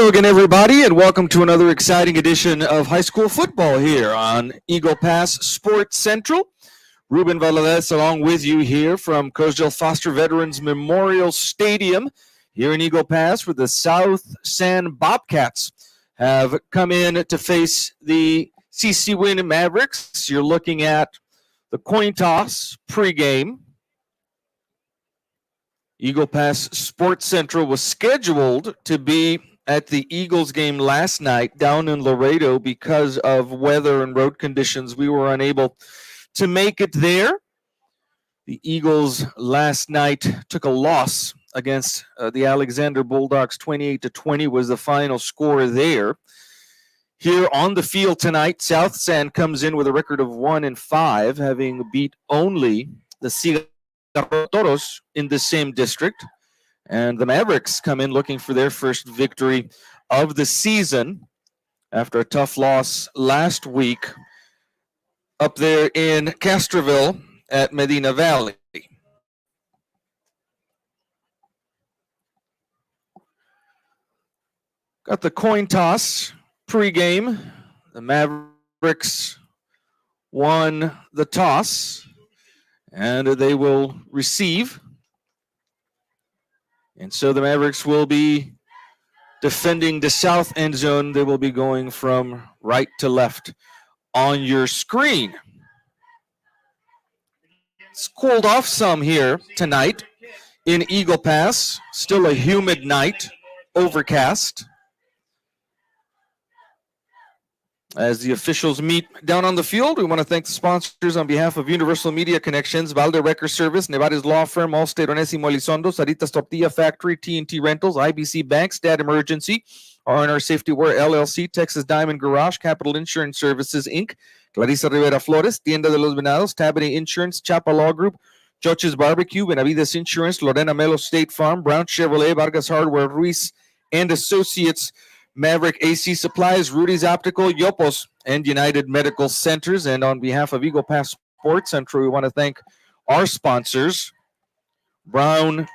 Hello again, everybody, and welcome to another exciting edition of high school football here on Eagle Pass Sports Central. Ruben Valadez along with you here from Coastal Foster Veterans Memorial Stadium here in Eagle Pass, where the South San Bobcats have come in to face the CC Winn Mavericks. You're looking at the coin toss pregame. Eagle Pass Sports Central was scheduled to be at the Eagles game last night down in Laredo because of weather and road conditions. We were unable to make it there. The Eagles last night took a loss against the Alexander Bulldogs. 28-20 was the final score there. Here on the field tonight, South San comes in with a record of 1-5, having beat only the Toros in the same district. And the Mavericks come in looking for their first victory of the season after a tough loss last week up there in Castroville at Medina Valley. Got the coin toss pregame. The Mavericks won the toss, and they will receive. And so the Mavericks will be defending the south end zone. They will be going from right to left on your screen. It's cooled off some here tonight in Eagle Pass. Still a humid night, overcast. As the officials meet down on the field, we want to thank the sponsors on behalf of Universal Media Connections, Valde Record Service, Nevares Law Firm, Allstate, Onésimo Elizondo, Saritas Tortilla Factory, TNT Rentals, IBC Bank, Stat Emergency, R&R Safety Wear LLC, Texas Diamond Garage, Capital Insurance Services, Inc., Clarissa Rivera Flores, Tienda de los Venados, Tabany Insurance, Chapa Law Group, Choches Barbecue, Benavides Insurance, Lorena Melo State Farm, Brown Chevrolet, Vargas Hardware, Ruiz and Associates, Maverick AC Supplies, Rudy's Optical, Yopos, and United Medical Centers. And on behalf of Eagle Pass Sports Central, we want to thank our sponsors, Brown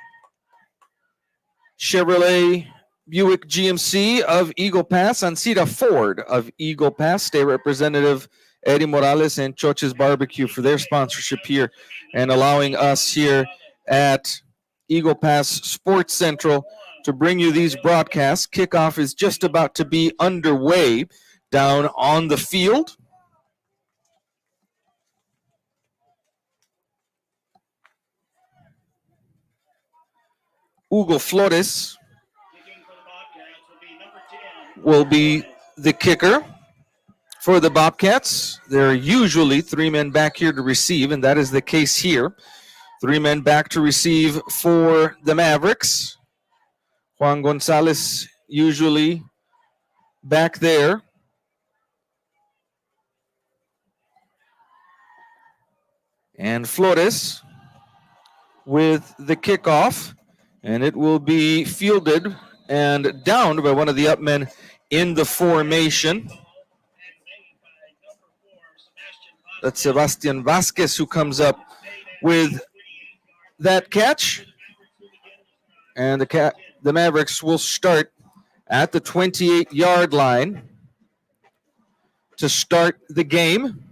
Chevrolet, Buick GMC of Eagle Pass, Ancita Ford of Eagle Pass, State Representative Eddie Morales, and Choches Barbecue for their sponsorship here and allowing us here at Eagle Pass Sports Central to bring you these broadcasts. Kickoff is just about to be underway down on the field. Hugo Flores will be the kicker for the Bobcats. There are usually three men back here to receive, and that is the case here. Three men back to receive for the Mavericks. Juan Gonzalez usually back there. And Flores with the kickoff. And it will be fielded and downed by one of the up men in the formation. That's Sebastian Vasquez who comes up with that catch. And the Mavericks will start at the 28-yard line to start the game.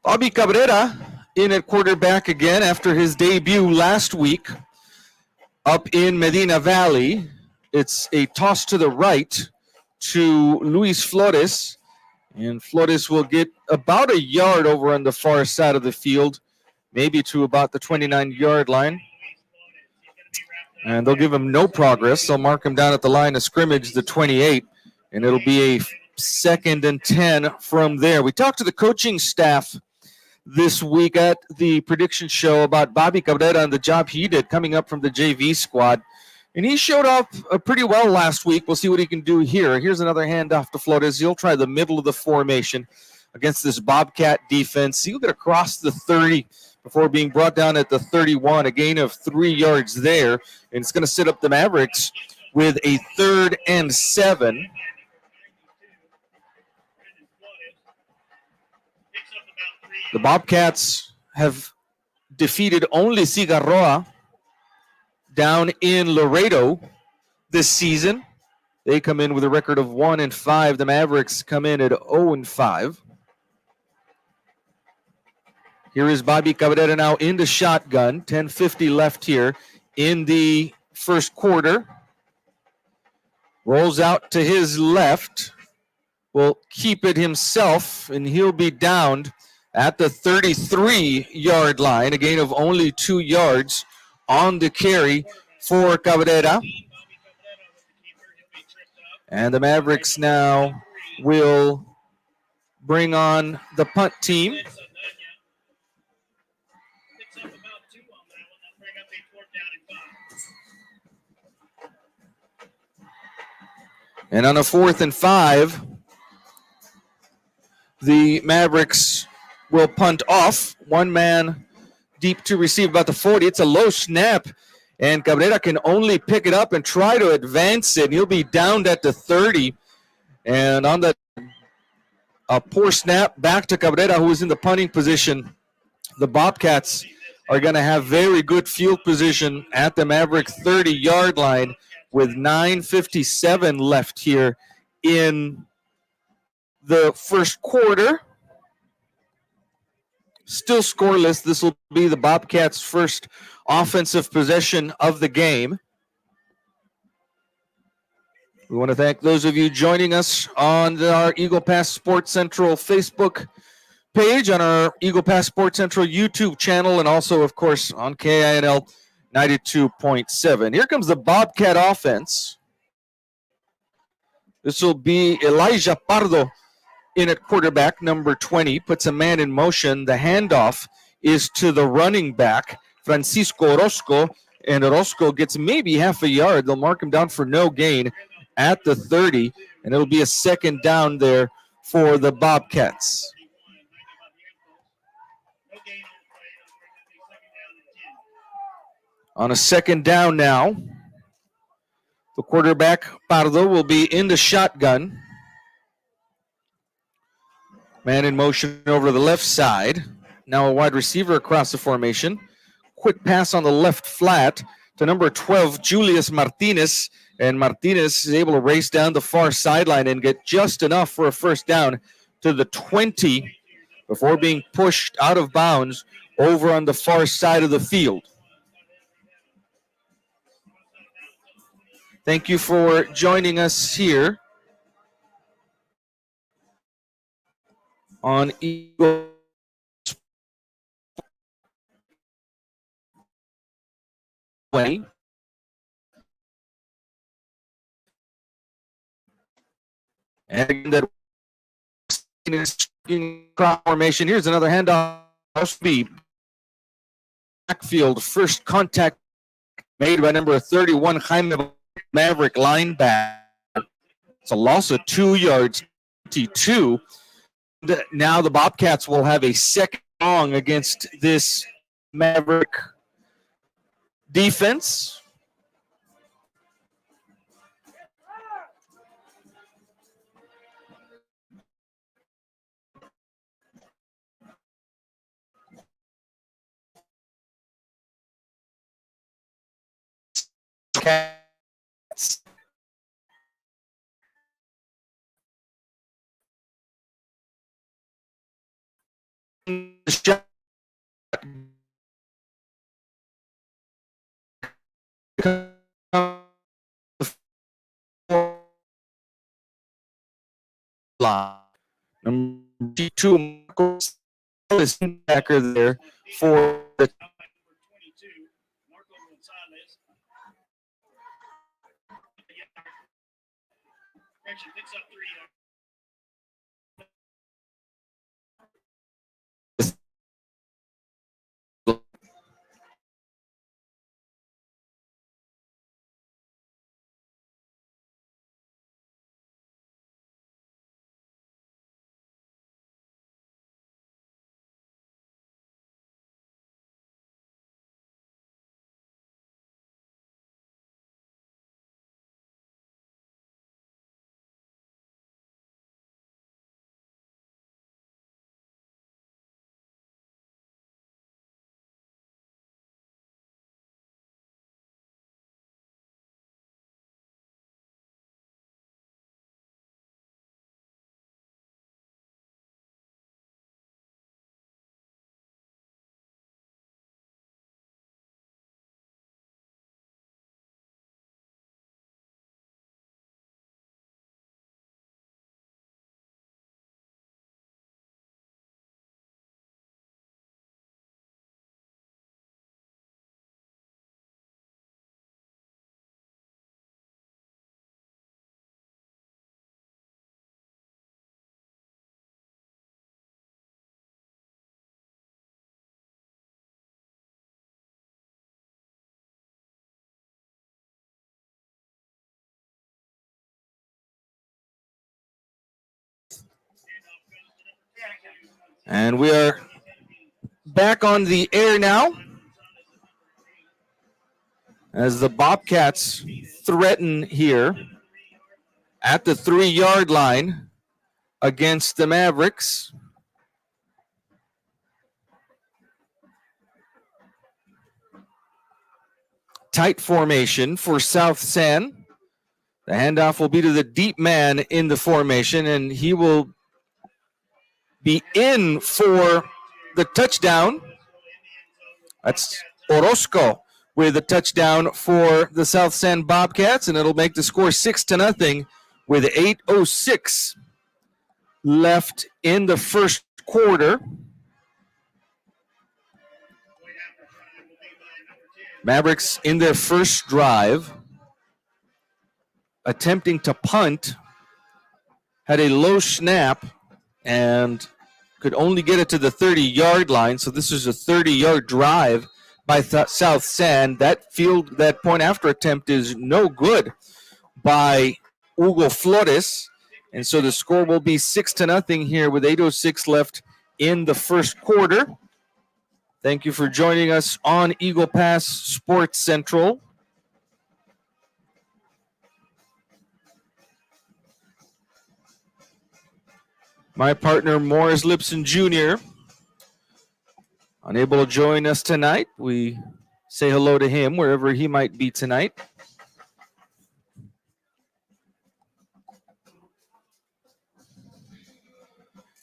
Bobby Cabrera in at quarterback again after his debut last week up in Medina Valley. It's a toss to the right to Luis Flores. And Flores will get about a yard over on the far side of the field, maybe to about the 29-yard line. And they'll give him no progress. They'll mark him down at the line of scrimmage, the 28, and it'll be a 2nd and 10 from there. We talked to the coaching staff this week at the prediction show about Bobby Cabrera and the job he did coming up from the JV squad. And he showed up pretty well last week. We'll see what he can do here. Here's another handoff to Flores. He'll try the middle of the formation against this Bobcat defense. He'll get across the 30 before being brought down at the 31, a gain of 3 yards there. And it's going to set up the Mavericks with a 3rd and 7. The Bobcats have defeated only Cigarroa down in Laredo this season. They come in with a record of 1-5. The Mavericks come in at 0-5. Here is Bobby Cabrera now in the shotgun. 10:50 left here in the first quarter. Rolls out to his left. Will keep it himself, and he'll be downed at the 33-yard line. A gain of only 2 yards on the carry for Cabrera. And the Mavericks now will bring on the punt team. And on a 4th and 5, the Mavericks will punt off. One man deep to receive about the 40. It's a low snap, and Cabrera can only pick it up and try to advance it. He'll be downed at the 30. And on that poor snap back to Cabrera, who is in the punting position, the Bobcats are going to have very good field position at the Maverick 30-yard line with 9:57 left here in the first quarter. Still scoreless. This will be the Bobcats' first offensive possession of the game. We want to thank those of you joining us on our Eagle Pass Sports Central Facebook page, on our Eagle Pass Sports Central YouTube channel, and also, of course, on KINL 92.7. Here comes the Bobcat offense. This will be Elijah Pardo in at quarterback, number 20, puts a man in motion. The handoff is to the running back, Francisco Orozco, and Orozco gets maybe half a yard. They'll mark him down for no gain at the 30, and it'll be a second down there for the Bobcats. On a second down now, the quarterback, Pardo, will be in the shotgun. Man in motion over to the left side. Now a wide receiver across the formation. Quick pass on the left flat to number 12, Julius Martinez. And Martinez is able to race down the far sideline and get just enough for a first down to the 20 before being pushed out of bounds over on the far side of the field. Thank you for joining us here on Eagle Way. And again, that formation. Here's another handoff. Speed. Backfield, first contact made by number 31, Jaime Maverick linebacker. It's a loss of 2 yards, 22. Now the Bobcats will have a second long against this Maverick defense. Cats. Number 2, backer there for the picks up 3 yards. And we are back on the air now as the Bobcats threaten here at the 3-yard line against the Mavericks. Tight formation for South San. The handoff will be to the deep man in the formation, and he will be in for the touchdown. That's Orozco with a touchdown for the South San Bobcats, and it'll make the score 6-0 with 8:06 left in the first quarter. Mavericks in their first drive, attempting to punt, had a low snap and could only get it to the 30-yard line. So this is a 30-yard drive by South San. That point after attempt is no good by Hugo Flores. And so the score will be 6-0 here with 8:06 left in the first quarter. Thank you for joining us on Eagle Pass Sports Central. My partner, Morris Lipson Jr., unable to join us tonight. We say hello to him wherever he might be tonight.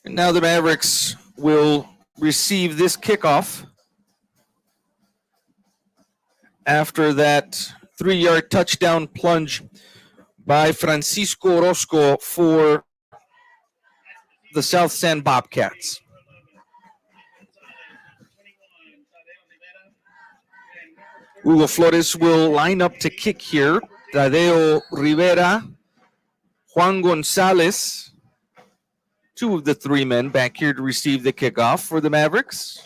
And now the Mavericks will receive this kickoff after that 3-yard touchdown plunge by Francisco Orozco for the South San Bobcats. Hugo Flores will line up to kick here. Tadeo Rivera, Juan Gonzalez, two of the three men back here to receive the kickoff for the Mavericks.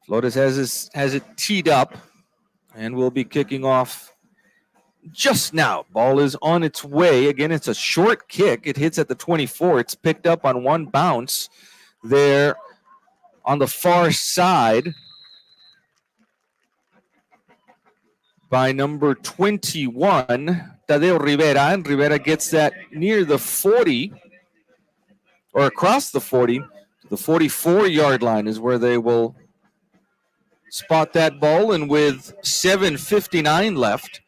Flores has it teed up and will be kicking off just now. Ball is on its way. Again, it's a short kick. It hits at the 24. It's picked up on one bounce there on the far side by number 21, Tadeo Rivera. And Rivera gets that near the 40, or across the 40. The 44-yard line is where they will spot that ball. And with 7:59 left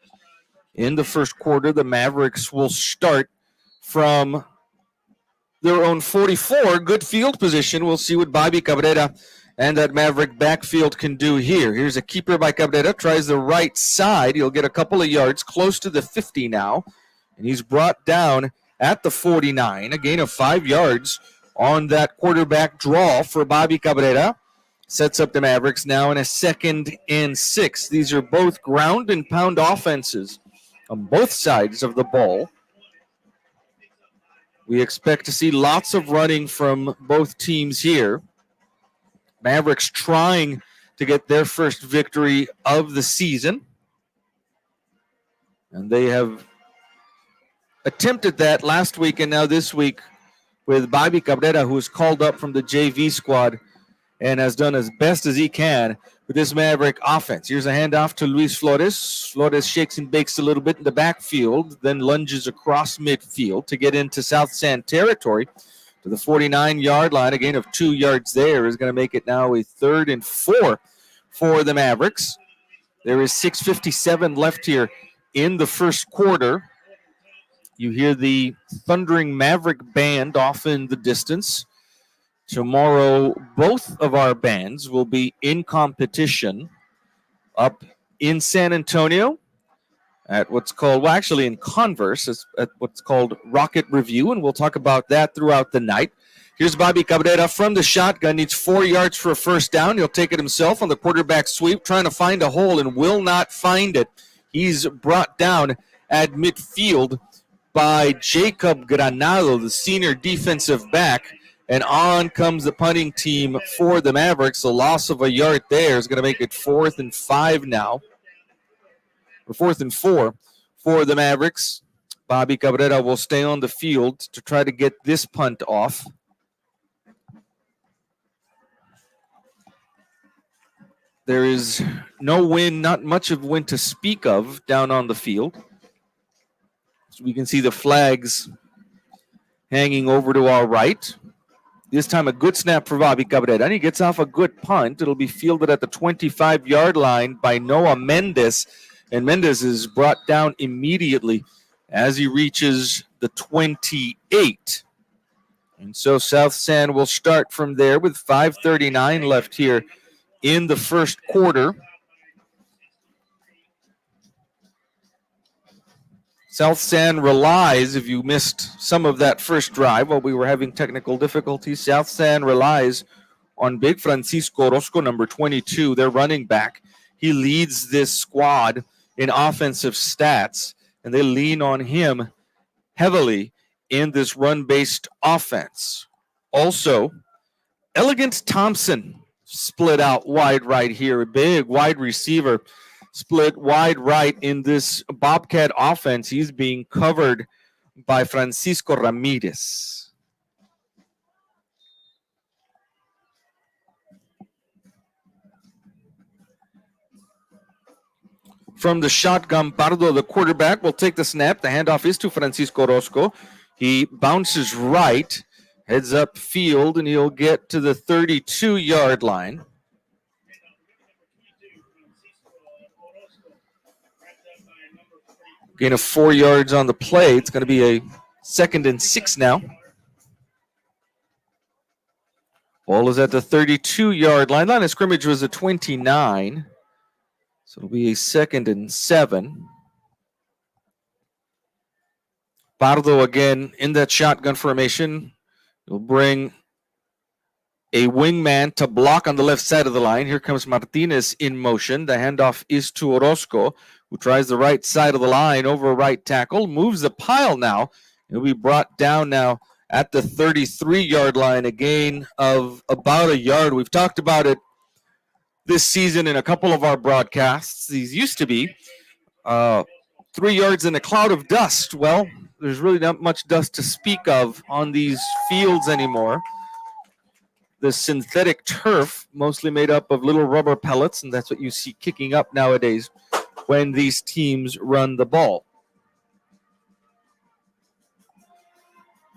in the first quarter, the Mavericks will start from their own 44. Good field position. We'll see what Bobby Cabrera and that Maverick backfield can do here. Here's a keeper by Cabrera. Tries the right side. He'll get a couple of yards, close to the 50 now. And he's brought down at the 49. A gain of 5 yards on that quarterback draw for Bobby Cabrera. Sets up the Mavericks now in a 2nd and 6. These are both ground and pound offenses on both sides of the ball. We expect to see lots of running from both teams here. Mavericks trying to get their first victory of the season. And they have attempted that last week and now this week with Bobby Cabrera, who was called up from the JV squad and has done as best as he can with this Maverick offense. Here's a handoff to Luis Flores. Flores shakes and bakes a little bit in the backfield, then lunges across midfield to get into South San territory to the 49-yard line. A gain of 2 yards there is going to make it now a 3rd and 4 for the Mavericks. There is 6:57 left here in the first quarter. You hear the thundering Maverick band off in the distance. Tomorrow, both of our bands will be in competition up in San Antonio at what's called, well, actually in Converse, at what's called Rocket Review, and we'll talk about that throughout the night. Here's Bobby Cabrera from the shotgun, needs 4 yards for a first down. He'll take it himself on the quarterback sweep, trying to find a hole and will not find it. He's brought down at midfield by Jacob Granado, the senior defensive back. And on comes the punting team for the Mavericks. A loss of a yard there is going to make it 4th and 5 now. Or 4th and 4 for the Mavericks. Bobby Cabrera will stay on the field to try to get this punt off. There is no wind, not much of wind to speak of down on the field. So we can see the flags hanging over to our right. This time a good snap for Bobby Cabrera, and he gets off a good punt. It'll be fielded at the 25-yard line by Noah Mendez, and Mendez is brought down immediately as he reaches the 28. And so South San will start from there with 5:39 left here in the first quarter. South San relies, if you missed some of that first drive while we were having technical difficulties, South San relies on big Francisco Orozco, number 22, their running back. He leads this squad in offensive stats, and they lean on him heavily in this run-based offense. Also, Elegant Thompson split out wide right here, a big wide receiver split wide right in this Bobcat offense. He's being covered by Francisco Ramirez. From the shotgun, Pardo, the quarterback, will take the snap. The handoff is to Francisco Orozco. He bounces right, heads up field, and he'll get to the 32-yard line. Gain of 4 yards on the play. It's going to be a 2nd and 6 now. Ball is at the 32-yard line. Line of scrimmage was a 29. So it'll be a 2nd and 7. Pardo again in that shotgun formation. He'll bring a wingman to block on the left side of the line. Here comes Martinez in motion. The handoff is to Orozco, who tries the right side of the line over right tackle. Moves the pile now. He'll be brought down now at the 33-yard line. A gain of about a yard. We've talked about it this season in a couple of our broadcasts. These used to be 3 yards in a cloud of dust. Well, there's really not much dust to speak of on these fields anymore. The synthetic turf, mostly made up of little rubber pellets, and that's what you see kicking up nowadays when these teams run the ball.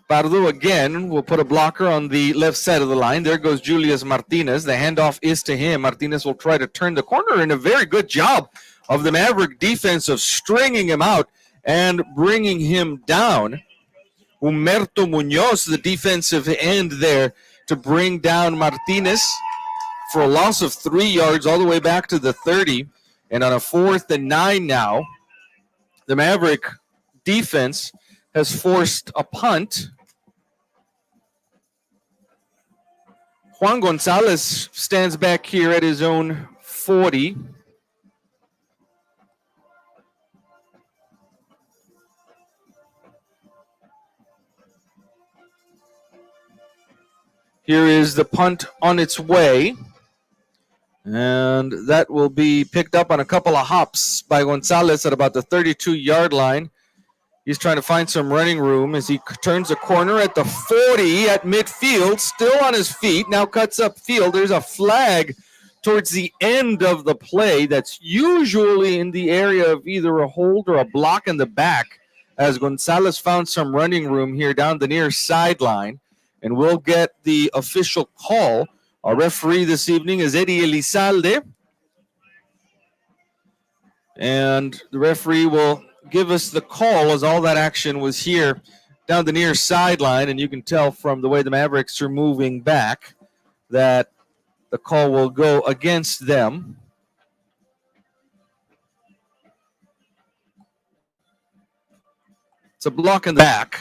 Pardo again will put a blocker on the left side of the line. There goes Julius Martinez. The handoff is to him. Martinez will try to turn the corner, and a very good job of the Maverick defense of stringing him out and bringing him down. Humerto Munoz, the defensive end there, to bring down Martinez for a loss of 3 yards all the way back to the 30. And on a 4th and 9 now, the Maverick defense has forced a punt. Juan Gonzalez stands back here at his own 40. Here is the punt on its way. And that will be picked up on a couple of hops by Gonzalez at about the 32-yard line. He's trying to find some running room as he turns a corner at the 40 at midfield, still on his feet, now cuts up field. There's a flag towards the end of the play that's usually in the area of either a hold or a block in the back, as Gonzalez found some running room here down the near sideline. And we'll get the official call. Our referee this evening is Eddie Elizalde. And the referee will give us the call as all that action was here down the near sideline. And you can tell from the way the Mavericks are moving back that the call will go against them. It's a block in the back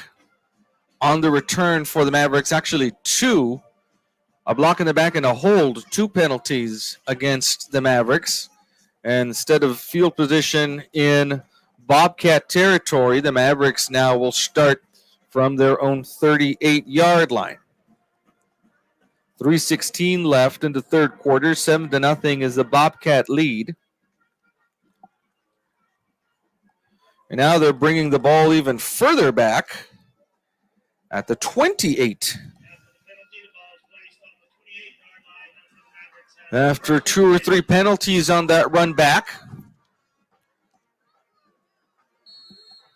on the return for the Mavericks. Actually, two. A block in the back and a hold. 2 penalties against the Mavericks. And instead of field position in Bobcat territory, the Mavericks now will start from their own 38-yard line. 3:16 left in the third quarter. 7-0 is the Bobcat lead. And now they're bringing the ball even further back at the 28. after 2 or 3 penalties on that run back.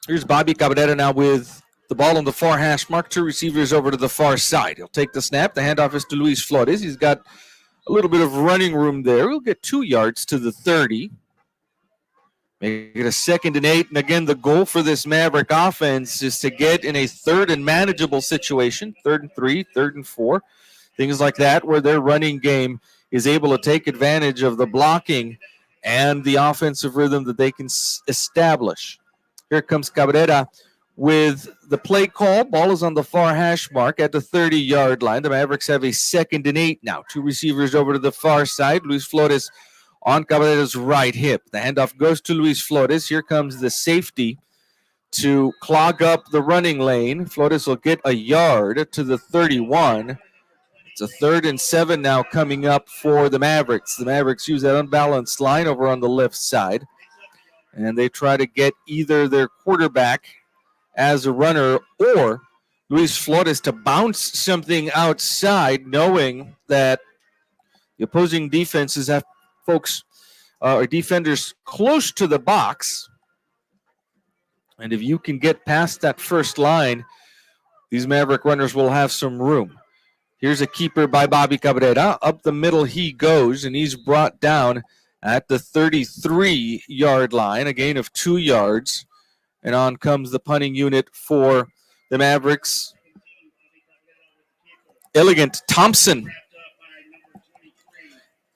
Here's Bobby Cabrera now with the ball on the far hash mark. 2 receivers over to the far side. He'll take the snap. The handoff is to Luis Flores. He's got a little bit of running room there. He'll get 2 yards to the 30. Make it a 2nd and 8. And again, the goal for this Maverick offense is to get in a 3rd and manageable situation. 3rd and 3, 3rd and 4. Things like that where their running game is able to take advantage of the blocking and the offensive rhythm that they can establish. Here comes Cabrera with the play call. Ball is on the far hash mark at the 30-yard line. The Mavericks have a 2nd and 8 now. 2 receivers over to the far side. Luis Flores on Cabrera's right hip. The handoff goes to Luis Flores. Here comes the safety to clog up the running lane. Flores will get a yard to the 31. It's a 3rd and 7 now coming up for the Mavericks. The Mavericks use that unbalanced line over on the left side, and they try to get either their quarterback as a runner or Luis Flores to bounce something outside, knowing that the opposing defenses have folks or defenders close to the box. And if you can get past that first line, these Maverick runners will have some room. Here's a keeper by Bobby Cabrera. Up the middle he goes, and he's brought down at the 33-yard line, a gain of 2 yards. And on comes the punting unit for the Mavericks. Elegant Thompson.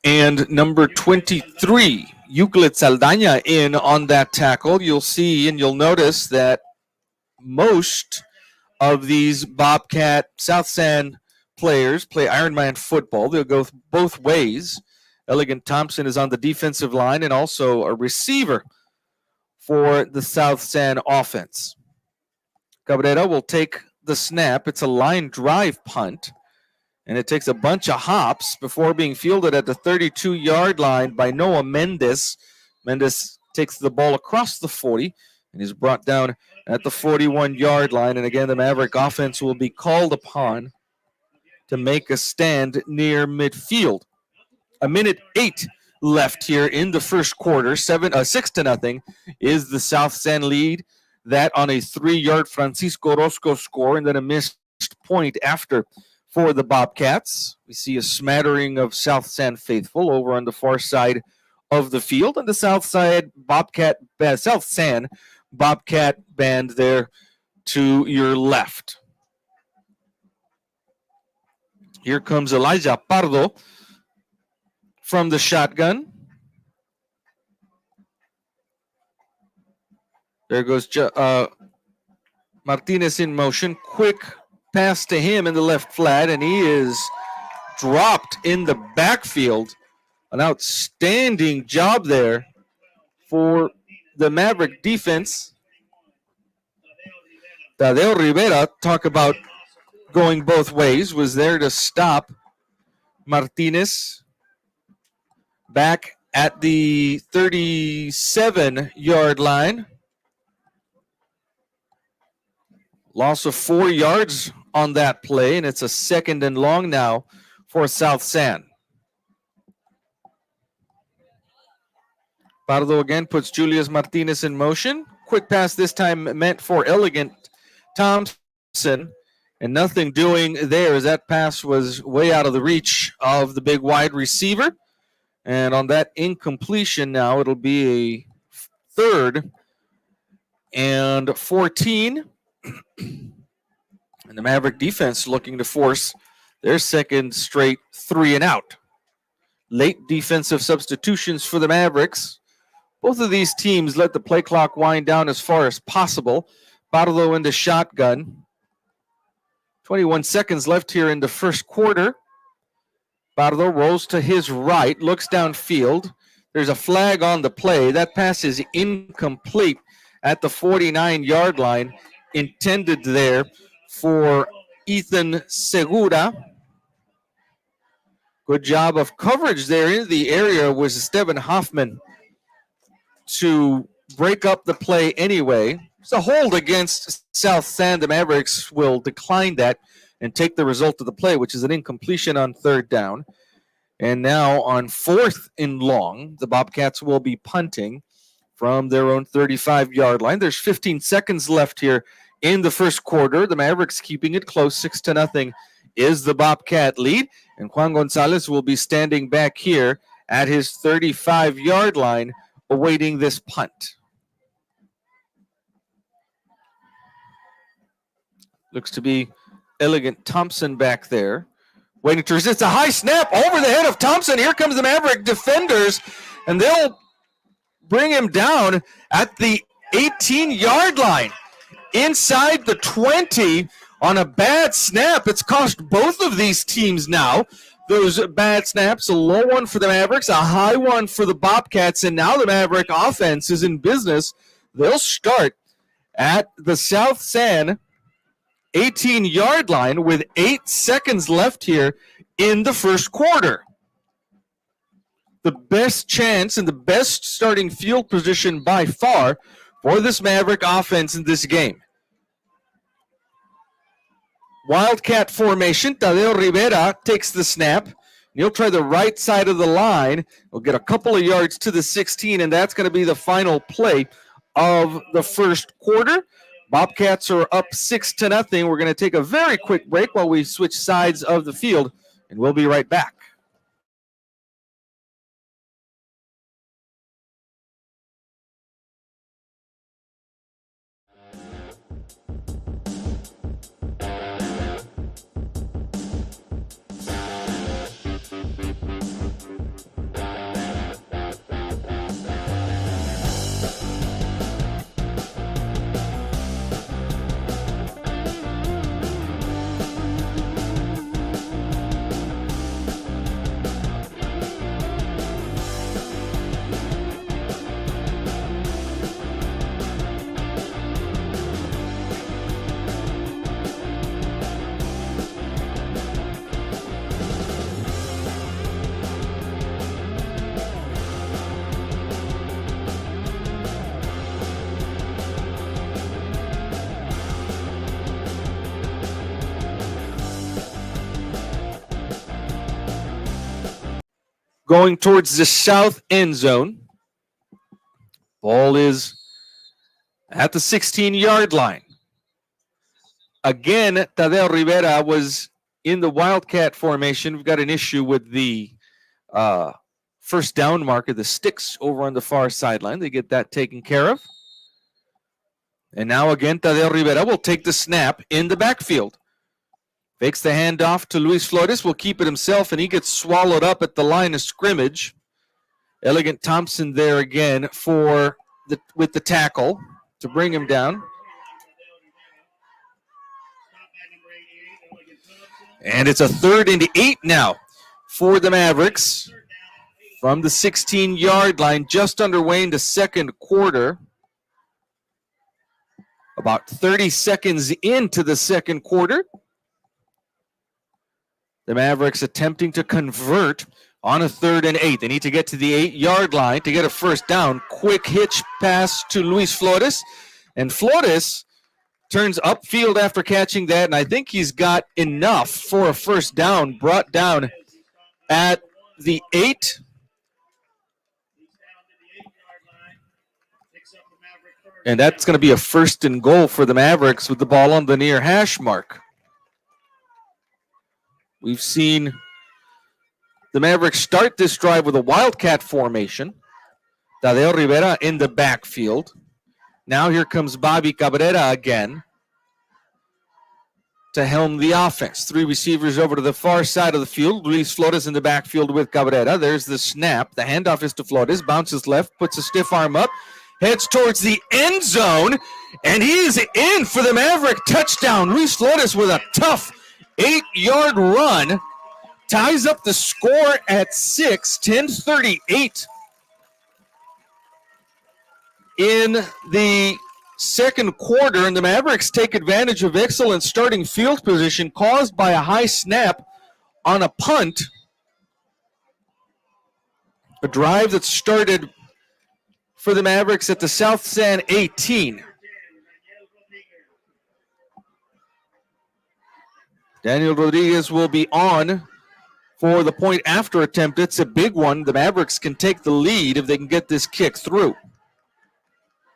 And number 23, Euclid Saldaña, in on that tackle. You'll see and you'll notice that most of these Bobcat South San players play Ironman football. They'll go both ways. Elegant Thompson is on the defensive line and also a receiver for the South San offense. Cabrera will take the snap. It's a line drive punt, and it takes a bunch of hops before being fielded at the 32-yard line by Noah Mendez. Mendez takes the ball across the 40 and is brought down at the 41-yard line. And again, the Maverick offense will be called upon to make a stand near midfield. 1:08 left here in the first quarter. 6-0 is the South San lead. That on a 3-yard Francisco Orozco score, and then a missed point after for the Bobcats. We see a smattering of South San faithful over on the far side of the field, and the South San Bobcat band there to your left. Here comes Elijah Pardo from the shotgun. There goes Martinez in motion. Quick pass to him in the left flat, and he is dropped in the backfield. An outstanding job there for the Maverick defense. Tadeo Rivera, talk about going both ways, was there to stop Martinez back at the 37-yard line. Loss of 4 yards on that play, and it's a 2nd and long now for South San. Pardo again puts Julius Martinez in motion. Quick pass this time meant for Elegant Thompson, and nothing doing there as that pass was way out of the reach of the big wide receiver. And on that incompletion now, it'll be a 3rd and 14. And the Maverick defense looking to force their 2nd straight 3 and out. Late defensive substitutions for the Mavericks. Both of these teams let the play clock wind down as far as possible. Pardo in the shotgun. 21 seconds left here in the first quarter. Pardo rolls to his right, looks downfield. There's a flag on the play. That pass is incomplete at the 49-yard line, intended there for Ethan Segura. Good job of coverage there in the area was Esteban Hoffman to break up the play anyway. It's a hold against South San. The Mavericks will decline that and take the result of the play, which is an incompletion on 3rd down. And now on 4th and long, the Bobcats will be punting from their own 35-yard line. There's 15 seconds left here in the first quarter. The Mavericks keeping it close, 6-0 is the Bobcat lead. And Juan Gonzalez will be standing back here at his 35-yard line awaiting this punt. Looks to be Elegant Thompson back there. Waiting to resist a high snap over the head of Thompson. Here comes the Maverick defenders, and they'll bring him down at the 18-yard line. Inside the 20 on a bad snap. It's cost both of these teams now those bad snaps. A low one for the Mavericks, a high one for the Bobcats, and now the Maverick offense is in business. They'll start at the South San 18-yard line with 8 seconds left here in the first quarter. The best chance and the best starting field position by far for this Maverick offense in this game. Wildcat formation. Tadeo Rivera takes the snap. He'll try the right side of the line. He'll get a couple of yards to the 16, and that's going to be the final play of the first quarter. Bobcats are up 6-0. We're going to take a very quick break while we switch sides of the field, and we'll be right back. Going towards the south end zone. Ball is at the 16-yard line. Again, Tadeo Rivera was in the Wildcat formation. We've got an issue with the first down marker, the sticks over on the far sideline. They get that taken care of. And now again, Tadeo Rivera will take the snap in the backfield. Fakes the handoff to Luis Flores, will keep it himself, and he gets swallowed up at the line of scrimmage. Elegant Thompson there again with the tackle to bring him down. And it's a 3rd and 8 now for the Mavericks from the 16-yard line, just underway in the second quarter. About 30 seconds into the second quarter. The Mavericks attempting to convert on a 3rd and 8. They need to get to the 8-yard line to get a first down. Quick hitch pass to Luis Flores. And Flores turns upfield after catching that, and I think he's got enough for a first down, brought down at the 8. And that's going to be a 1st and goal for the Mavericks with the ball on the near hash mark. We've seen the Mavericks start this drive with a Wildcat formation. Tadeo Rivera in the backfield. Now here comes Bobby Cabrera again to helm the offense. 3 receivers over to the far side of the field. Luis Flores in the backfield with Cabrera. There's the snap. The handoff is to Flores. Bounces left. Puts a stiff arm up. Heads towards the end zone. And he is in for the Maverick touchdown. Luis Flores with a tough 8-yard run. Ties up the score at 6. 10:38 in the second quarter, and the Mavericks take advantage of excellent starting field position caused by a high snap on a punt. A drive that started for the Mavericks at the South San 18. Daniel Rodriguez will be on for the point after attempt. It's a big one. The Mavericks can take the lead if they can get this kick through.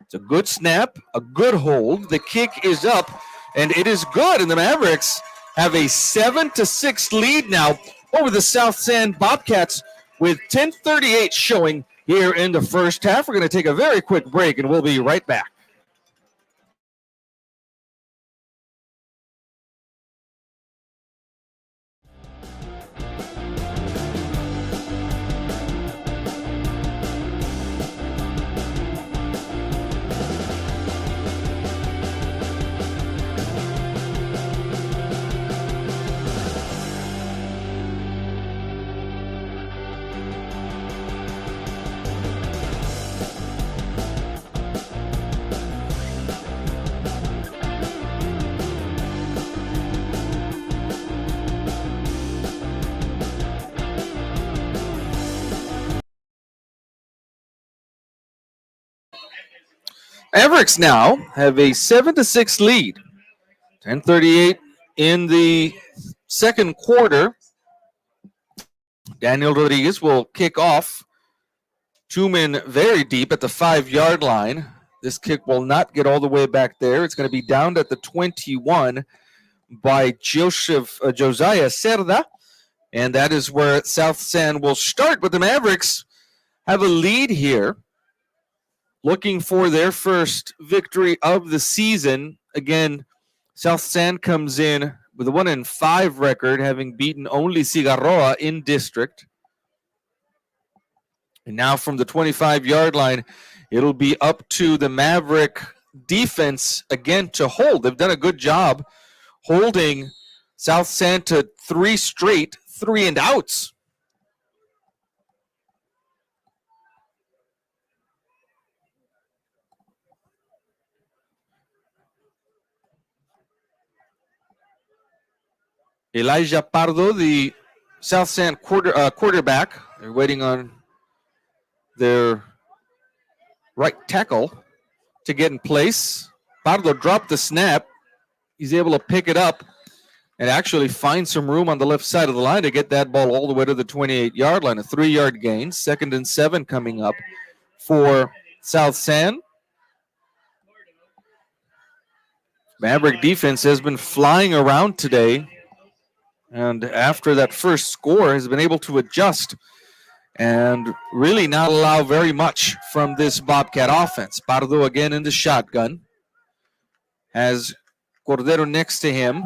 It's a good snap, a good hold. The kick is up, and it is good. And the Mavericks have a 7-6 lead now over the South San Bobcats with 10:38 showing here in the first half. We're going to take a very quick break, and we'll be right back. Mavericks now have a 7-6 lead. 10:38 in the second quarter. Daniel Rodriguez will kick off. Two men very deep at the 5-yard line. This kick will not get all the way back there. It's going to be downed at the 21 by Josiah Cerda. And that is where South San will start. But the Mavericks have a lead here, looking for their first victory of the season. Again, South San comes in with a 1-5 record, having beaten only Cigarroa in district. And now from the 25-yard line, it'll be up to the Maverick defense again to hold. They've done a good job holding South San to 3 straight 3-and-outs. Elijah Pardo, the South San quarterback. They're waiting on their right tackle to get in place. Pardo dropped the snap. He's able to pick it up and actually find some room on the left side of the line to get that ball all the way to the 28-yard line. A 3-yard gain. 2nd and 7 coming up for South San. Maverick defense has been flying around today, and after that first score has been able to adjust and really not allow very much from this Bobcat offense. Pardo again in the shotgun. Has Cordero next to him.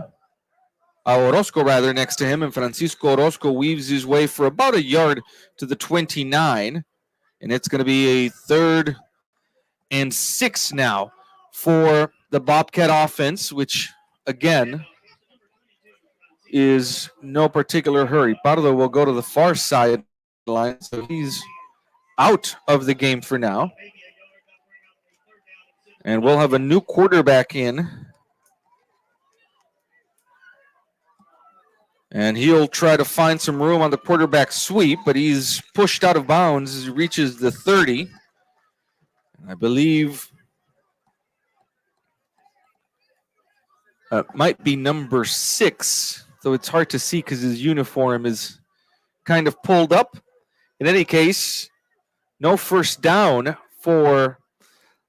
Orozco rather next to him, and Francisco Orozco weaves his way for about a yard to the 29. And it's going to be a 3rd and 6 now for the Bobcat offense, which again is no particular hurry. Pardo will go to the far side line, so he's out of the game for now. And we'll have a new quarterback in. And he'll try to find some room on the quarterback sweep, but he's pushed out of bounds as he reaches the 30. I believe might be number 6. So it's hard to see because his uniform is kind of pulled up. In any case, no first down for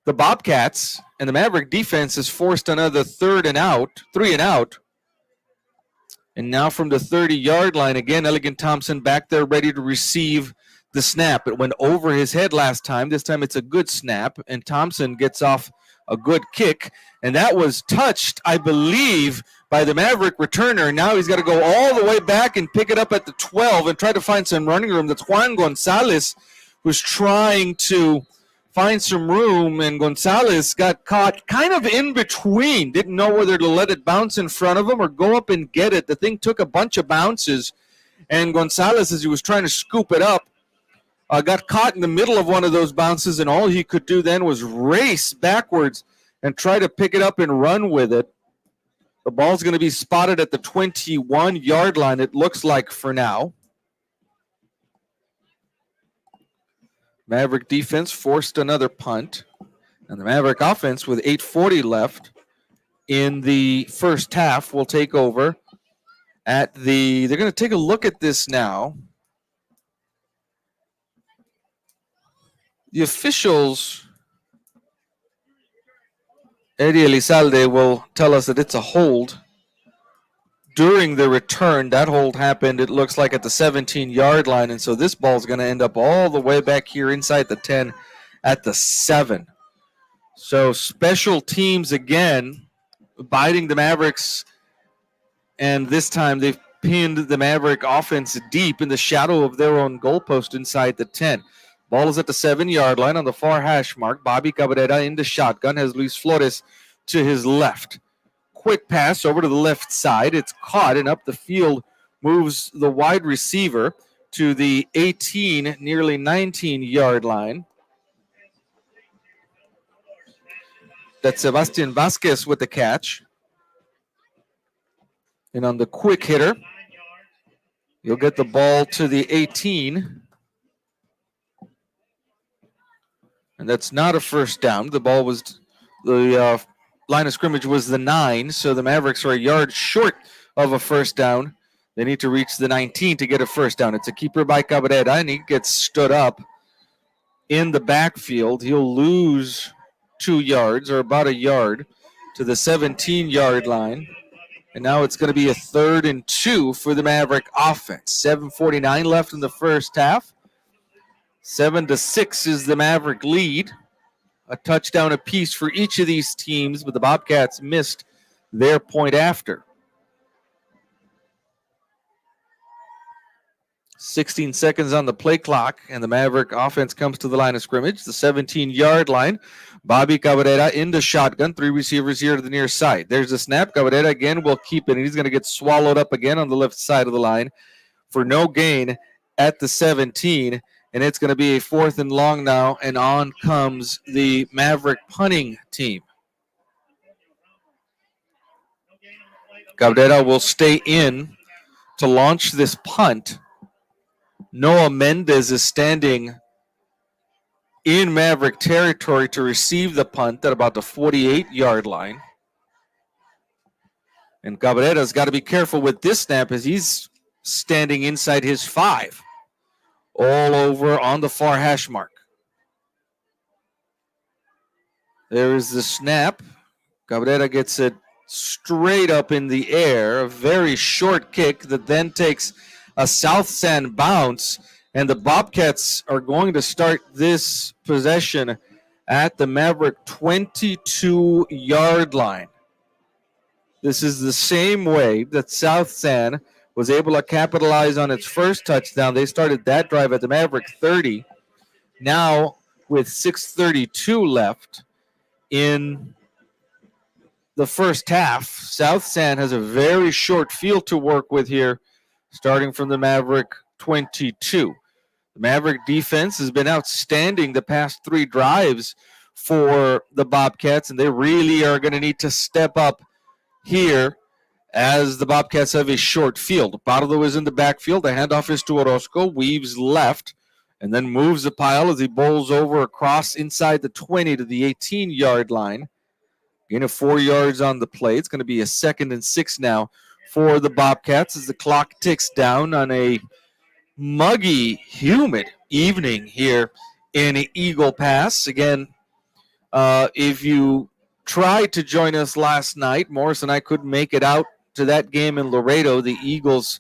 the Bobcats, and the Maverick defense has forced another 3rd and out. And now from the 30-yard line, again, Elegant Thompson back there ready to receive the snap. It went over his head last time. This time it's a good snap, and Thompson gets off a good kick. And that was touched, I believe, by the Maverick returner. Now he's got to go all the way back and pick it up at the 12 and try to find some running room. That's Juan Gonzalez, who's trying to find some room, and Gonzalez got caught kind of in between. Didn't know whether to let it bounce in front of him or go up and get it. The thing took a bunch of bounces, and Gonzalez, as he was trying to scoop it up, got caught in the middle of one of those bounces, and all he could do then was race backwards and try to pick it up and run with it. The ball's going to be spotted at the 21-yard line, it looks like, for now. Maverick defense forced another punt, and the Maverick offense, with 8:40 left in the first half, will take over they're going to take a look at this now. The officials, Eddie Elizalde, will tell us that it's a hold during the return. That hold happened, it looks like, at the 17-yard line, and so this ball is going to end up all the way back here inside the 10 at the 7. So special teams again, biting the Mavericks, and this time they've pinned the Maverick offense deep in the shadow of their own goalpost inside the 10. Ball is at the 7-yard line on the far hash mark. Bobby Cabrera in the shotgun, has Luis Flores to his left. Quick pass over to the left side. It's caught, and up the field moves the wide receiver to the 18, nearly 19-yard line. That's Sebastian Vasquez with the catch. And on the quick hitter, you'll get the ball to the 18. And that's not a first down. The ball was, the line of scrimmage was the 9, so the Mavericks are a yard short of a first down. They need to reach the 19 to get a first down. It's a keeper by Cabrera, and he gets stood up in the backfield. He'll lose 2 yards, or about a yard, to the 17-yard line. And now it's going to be a 3rd and 2 for the Maverick offense. 7:49 left in the first half. 7-6 is the Maverick lead. A touchdown apiece for each of these teams, but the Bobcats missed their point after. 16 seconds on the play clock, and the Maverick offense comes to the line of scrimmage, the 17-yard line. Bobby Cabrera in the shotgun, 3 receivers here to the near side. There's a snap. Cabrera again will keep it, and he's going to get swallowed up again on the left side of the line for no gain at the 17. And it's going to be a 4th and long now, and on comes the Maverick punting team. Cabrera will stay in to launch this punt. Noah Mendez is standing in Maverick territory to receive the punt at about the 48-yard line. And Cabrera's got to be careful with this snap as he's standing inside his 5. All over on the far hash mark. There is the snap. Cabrera gets it straight up in the air. A very short kick that then takes a south sand bounce. And the Bobcats are going to start this possession at the Maverick 22-yard line. This is the same way that South San was able to capitalize on its first touchdown. They started that drive at the Maverick 30. Now, with 6:32 left in the first half, South San has a very short field to work with here, starting from the Maverick 22. The Maverick defense has been outstanding the past 3 drives for the Bobcats, and they really are going to need to step up here as the Bobcats have a short field. Pardo is in the backfield. The handoff is to Orozco. Weaves left and then moves the pile as he bowls over across inside the 20 to the 18-yard line. Gain of 4 yards on the play. It's going to be a 2nd and 6 now for the Bobcats as the clock ticks down on a muggy, humid evening here in Eagle Pass. Again, if you tried to join us last night, Morris and I couldn't make it out to that game in Laredo. The Eagles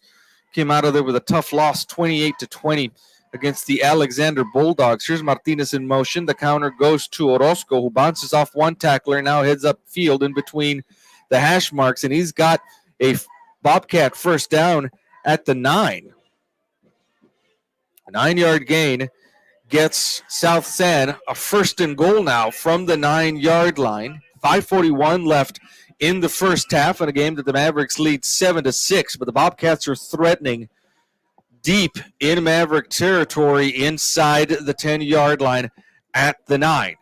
came out of there with a tough loss, 28-20 against the Alexander Bulldogs. Here's Martinez in motion. The counter goes to Orozco, who bounces off one tackler, now heads up field in between the hash marks, and he's got a Bobcat first down at the 9. A 9-yard gain gets South San a 1st and goal now from the 9-yard line. 5:41 left in the first half in a game that the Mavericks lead 7-6, but the Bobcats are threatening deep in Maverick territory inside the 10-yard line at the 9.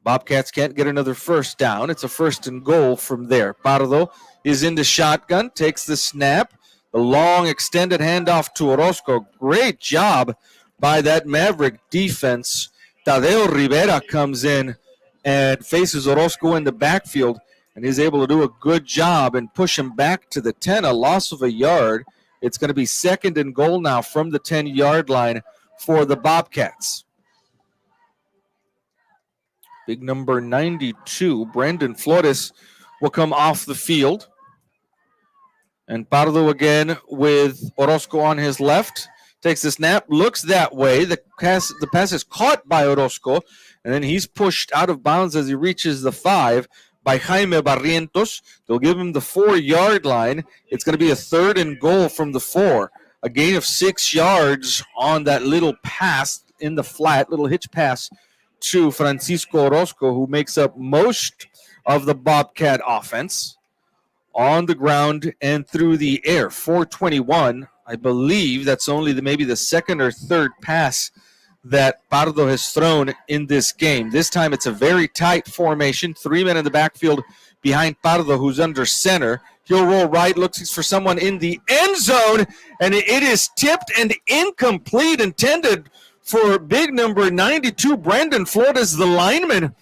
Bobcats can't get another first down. It's a 1st and goal from there. Pardo is in the shotgun, takes the snap. The long extended handoff to Orozco. Great job by that Maverick defense. Tadeo Rivera comes in and faces Orozco in the backfield and he's able to do a good job and push him back to the 10, a loss of a yard. It's going to be 2nd and goal now from the 10-yard line for the Bobcats. Big number 92, Brandon Flores, will come off the field. And Pardo again with Orozco on his left. Takes the snap, looks that way. The pass is caught by Orozco, and then he's pushed out of bounds as he reaches the 5 by Jaime Barrientos. They'll give him the 4-yard line. It's going to be a 3rd and goal from the 4. A gain of 6 yards on that little pass in the flat, little hitch pass to Francisco Orozco, who makes up most of the Bobcat offense on the ground and through the air. 421. I believe that's only maybe the 2nd or 3rd pass that Pardo has thrown in this game. This time it's a very tight formation. 3 men in the backfield behind Pardo, who's under center. He'll roll right, looks for someone in the end zone, and it is tipped and incomplete, intended for big number 92, Brandon Flores, the lineman,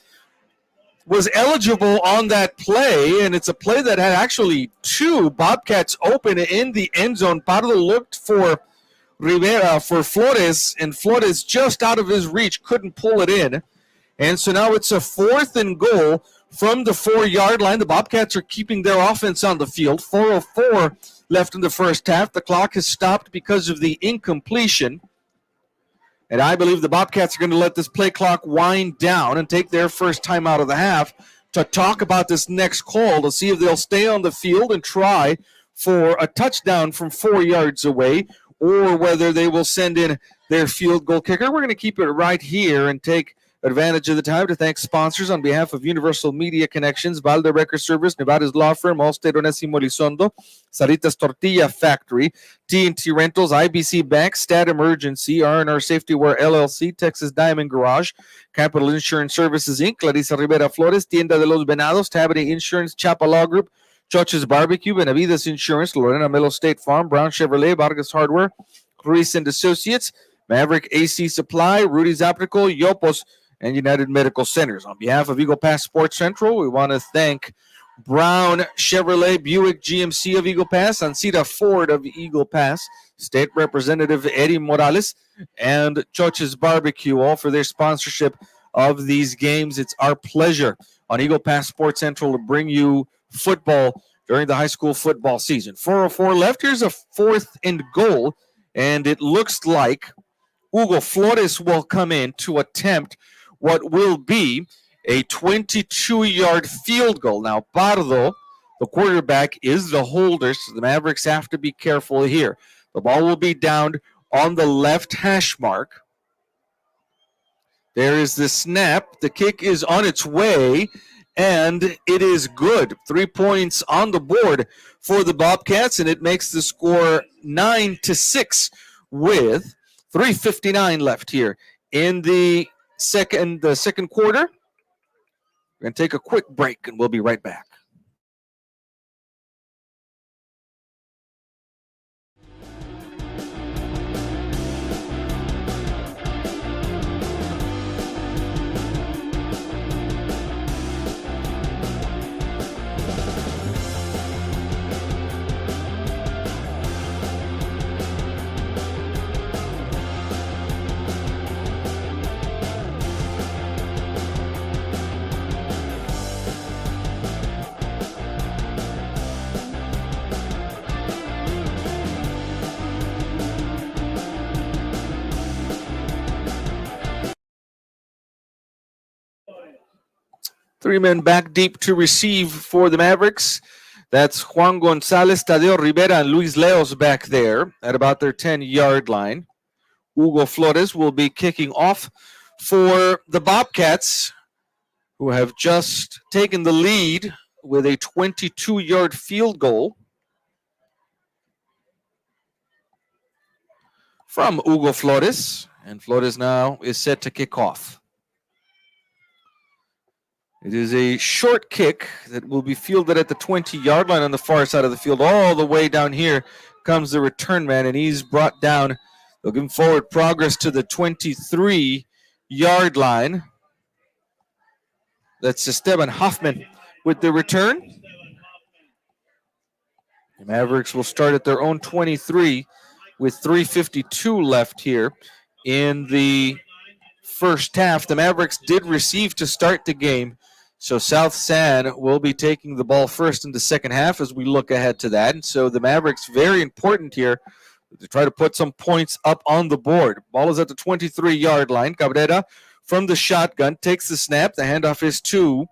was eligible on that play, and it's a play that had actually 2 Bobcats open in the end zone. Pardo looked for Rivera, for Flores, and Flores just out of his reach, couldn't pull it in. And so now it's a 4th and goal from the 4-yard line. The Bobcats are keeping their offense on the field. 4:04 left in the first half. The clock has stopped because of the incompletion. And I believe the Bobcats are going to let this play clock wind down and take their first time out of the half to talk about this next call to see if they'll stay on the field and try for a touchdown from 4 yards away, or whether they will send in their field goal kicker. We're going to keep it right here and take advantage of the time to thank sponsors on behalf of Universal Media Connections, Valde Record Service, Nevada's Law Firm, Allstate Onésimo Elizondo, Saritas Tortilla Factory, T&T Rentals, IBC Bank, Stat Emergency, R&R Safety Wear LLC, Texas Diamond Garage, Capital Insurance Services, Inc., Clarissa Rivera Flores, Tienda de los Venados, Tabanay Insurance, Chapa Law Group, Choch's Barbecue, Benavides Insurance, Lorena Melo State Farm, Brown Chevrolet, Vargas Hardware, Ruiz and Associates, Maverick AC Supply, Rudy's Optical, Yopos, and United Medical Centers. On behalf of Eagle Pass Sports Central, we want to thank Brown Chevrolet, Buick GMC of Eagle Pass, Ancita Ford of Eagle Pass, State Representative Eddie Morales, and Choch's Barbecue, all for their sponsorship of these games. It's our pleasure on Eagle Pass Sports Central to bring you football during the high school football season. 4:04 left. Here's a 4th and goal, and it looks like Hugo Flores will come in to attempt what will be a 22-yard field goal. Now, Pardo, the quarterback, is the holder, so the Mavericks have to be careful here. The ball will be down on the left hash mark. There is the snap. The kick is on its way, and it is good. 3 points on the board for the Bobcats, and it makes the score 9-6 with 3:59 left here in the second quarter. We're going to take a quick break, and we'll be right back. Three men back deep to receive for the Mavericks. That's Juan Gonzalez, Tadeo Rivera, and Luis Leos back there at about their 10-yard line. Hugo Flores will be kicking off for the Bobcats, who have just taken the lead with a 22-yard field goal from Hugo Flores. And Flores now is set to kick off. It is a short kick that will be fielded at the 20-yard line on the far side of the field. All the way down here comes the return man, and he's brought down, looking forward progress to the 23-yard line. That's Esteban Hoffman with the return. The Mavericks will start at their own 23 with 3:52 left here in the first half. The Mavericks did receive to start the game, so South San will be taking the ball first in the second half as we look ahead to that. And so the Mavericks, very important here to try to put some points up on the board. Ball is at the 23-yard line. Cabrera from the shotgun takes the snap. The handoff is to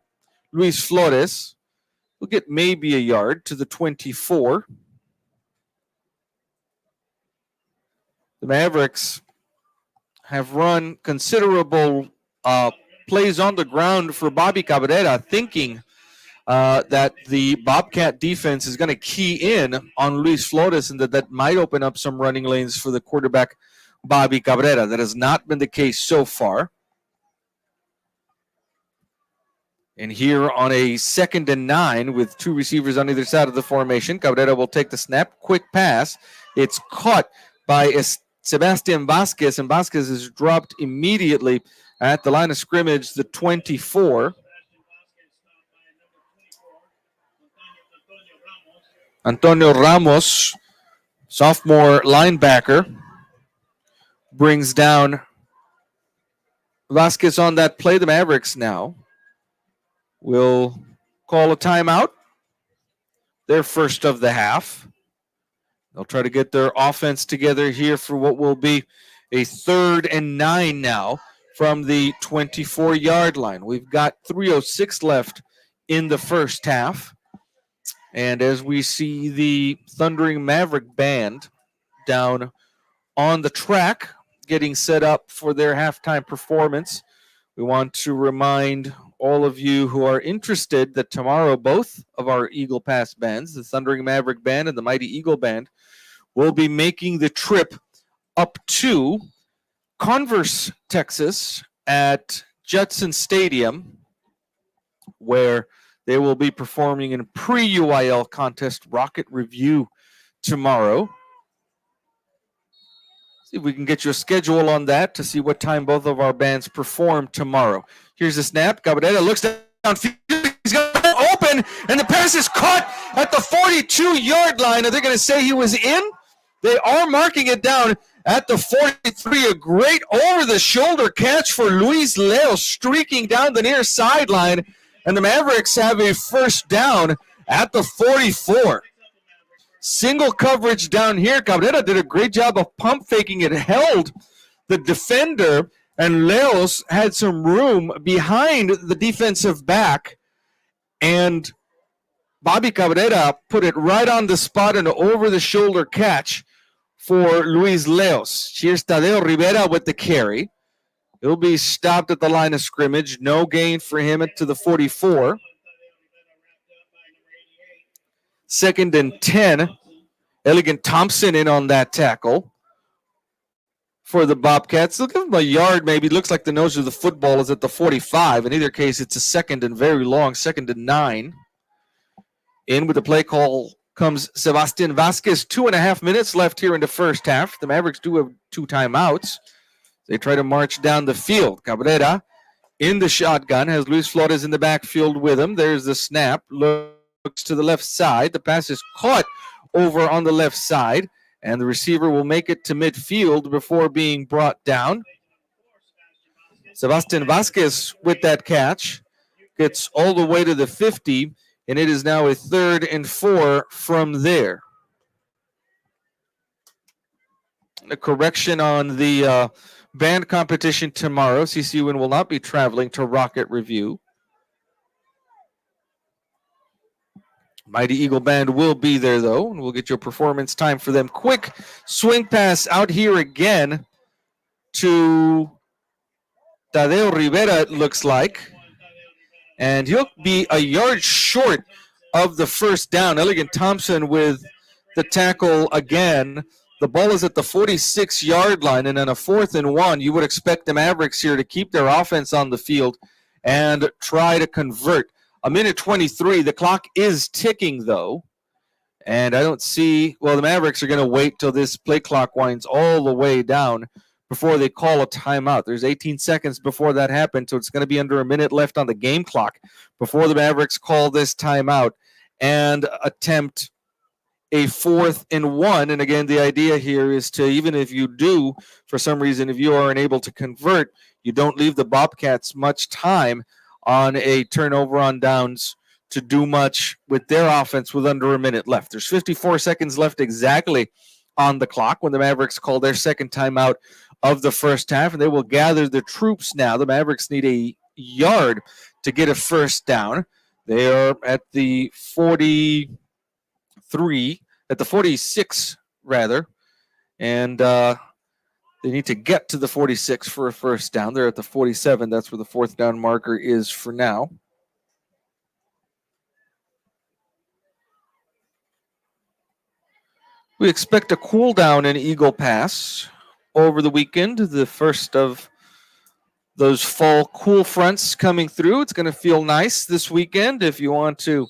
Luis Flores. We'll get maybe a yard to the 24. The Mavericks have run considerable plays on the ground for Bobby Cabrera, thinking that the Bobcat defense is going to key in on Luis Flores and that might open up some running lanes for the quarterback, Bobby Cabrera. That has not been the case so far. And here on a 2nd and 9 with two receivers on either side of the formation, Cabrera will take the snap. Quick pass. It's caught by Sebastian Vasquez, and Vasquez is dropped immediately at the line of scrimmage, the 24. Antonio Ramos, sophomore linebacker, brings down Vasquez on that play. The Mavericks now will call a timeout, their first of the half. They'll try to get their offense together here for what will be a 3rd and 9 now from the 24-yard line. We've got 3:06 left in the first half. And as we see the Thundering Maverick Band down on the track, getting set up for their halftime performance, we want to remind all of you who are interested that tomorrow both of our Eagle Pass bands, the Thundering Maverick Band and the Mighty Eagle Band, will be making the trip up to Converse, Texas at Judson Stadium, where they will be performing in pre-UIL contest Rocket Review tomorrow. See if we can get you a schedule on that to see what time both of our bands perform tomorrow. Here's the snap. Cabrera looks downfield. He's got it open, and the pass is caught at the 42-yard line. Are they going to say he was in? They are marking it down at the 43. A great over-the-shoulder catch for Luis Leos, streaking down the near sideline. And the Mavericks have a first down at the 44. Single coverage down here. Cabrera did a great job of pump faking it, held the defender, and Leos had some room behind the defensive back. And Bobby Cabrera put it right on the spot, an over-the-shoulder catch for Luis Leos. Here's Tadeo Rivera with the carry. He'll be stopped at the line of scrimmage. No gain for him to the 44. 2nd and 10. Elegant Thompson in on that tackle for the Bobcats. They'll give him a yard maybe. Looks like the nose of the football is at the 45. In either case, it's a 2nd and very long, 2nd and 9. In with the play call comes Sebastian Vasquez. 2.5 minutes left here in the first half. The Mavericks do have 2 timeouts. They try to march down the field. Cabrera in the shotgun, has Luis Flores in the backfield with him. There's the snap. Looks to the left side. The pass is caught over on the left side, and the receiver will make it to midfield before being brought down. Sebastian Vasquez with that catch gets all the way to the 50, and it is now a 3rd and 4 from there. A correction on the band competition tomorrow. CC Winn will not be traveling to Rocket Review. Mighty Eagle Band will be there, though, and we'll get your performance time for them. Quick swing pass out here again to Tadeo Rivera, it looks like. And he'll be a yard short of the first down. Elegant Thompson with the tackle again. The ball is at the 46-yard line, and on a 4th and 1, you would expect the Mavericks here to keep their offense on the field and try to convert. 1:23. The clock is ticking, though, and I don't see – well, the Mavericks are going to wait till this play clock winds all the way down before they call a timeout. There's 18 seconds before that happened, so it's going to be under a minute left on the game clock before the Mavericks call this timeout and attempt a 4th and 1. And again, the idea here is to, even if you do, for some reason, if you are unable to convert, you don't leave the Bobcats much time on a turnover on downs to do much with their offense with under a minute left. There's 54 seconds left exactly on the clock when the Mavericks call their second timeout of the first half, and they will gather the troops now. The Mavericks need a yard to get a first down. They are at the 46 rather, and they need to get to the 46 for a first down. They're at the 47. That's where the 4th down marker is for now. We expect a cool down in Eagle Pass over the weekend, the first of those fall cool fronts coming through. It's going to feel nice this weekend if you want to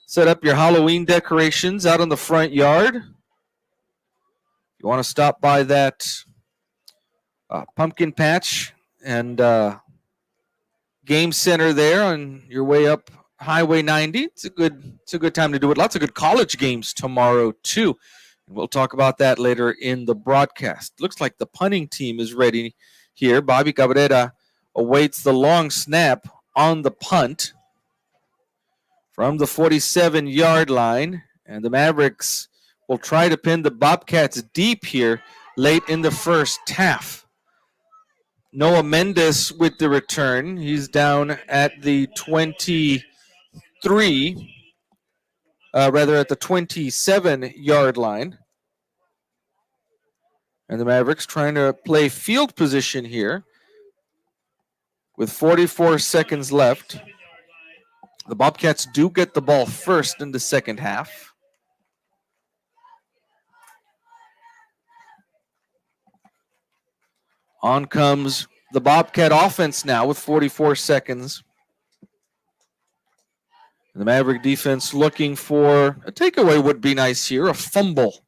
set up your Halloween decorations out on the front yard. You want to stop by that pumpkin patch and game center there on your way up Highway 90. It's a good time to do it. Lots of good college games tomorrow too. And we'll talk about that later in the broadcast. Looks like the punting team is ready here. Bobby Cabrera awaits the long snap on the punt from the 47-yard line, and the Mavericks will try to pin the Bobcats deep here late in the first half. Noah Mendes with the return. He's down at the 27-yard line. And the Mavericks trying to play field position here with 44 seconds left. The Bobcats do get the ball first in the second half. On comes the Bobcat offense now with 44 seconds. And the Maverick defense looking for a takeaway would be nice here. A fumble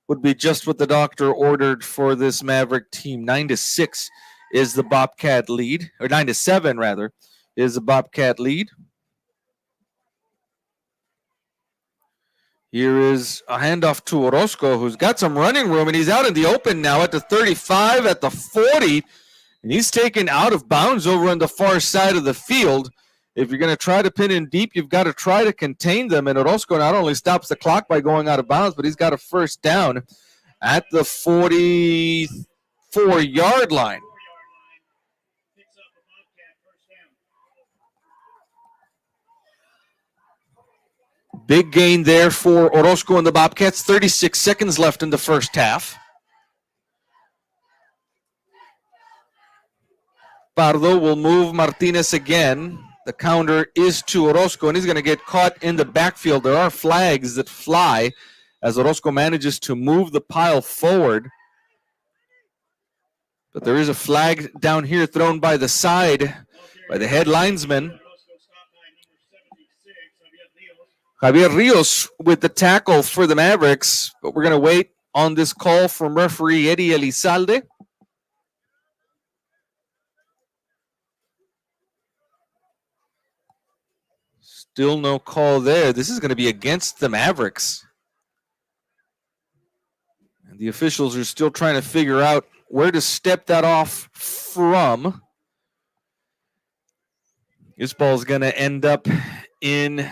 would be just what the doctor ordered for this Maverick team. 9-6 is the Bobcat lead, or 9-7 rather, is the Bobcat lead. Here is a handoff to Orozco, who's got some running room, and he's out in the open now at the 35, at the 40, and he's taken out of bounds over on the far side of the field. If you're going to try to pin in deep, you've got to try to contain them, and Orozco not only stops the clock by going out of bounds, but he's got a first down at the 44-yard line. Big gain there for Orozco and the Bobcats. 36 seconds left in the first half. Pardo will move Martinez again. The counter is to Orozco, and he's going to get caught in the backfield. There are flags that fly as Orozco manages to move the pile forward. But there is a flag down here thrown by the side by the head linesman. Javier Rios with the tackle for the Mavericks, but we're going to wait on this call from referee Eddie Elizalde. Still no call there. This is going to be against the Mavericks. And the officials are still trying to figure out where to step that off from. This ball is going to end up in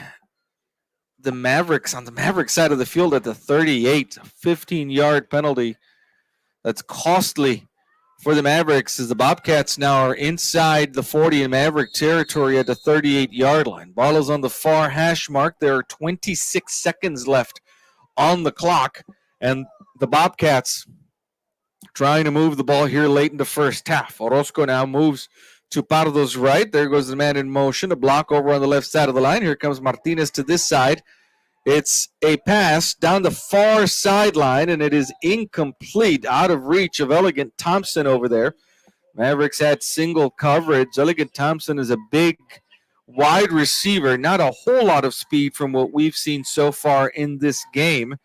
the Mavericks, on the Mavericks side of the field at the 38, a 15-yard penalty. That's costly for the Mavericks as the Bobcats now are inside the 40 in Maverick territory at the 38-yard line. Ball is on the far hash mark. There are 26 seconds left on the clock, and the Bobcats trying to move the ball here late in the first half. Orozco now moves to Pardo's right. There goes the man in motion. A block over on the left side of the line. Here comes Martinez to this side. It's a pass down the far sideline, and it is incomplete, out of reach of Elegant Thompson over there. Mavericks had single coverage. Elegant Thompson is a big, wide receiver, not a whole lot of speed from what we've seen so far in this game.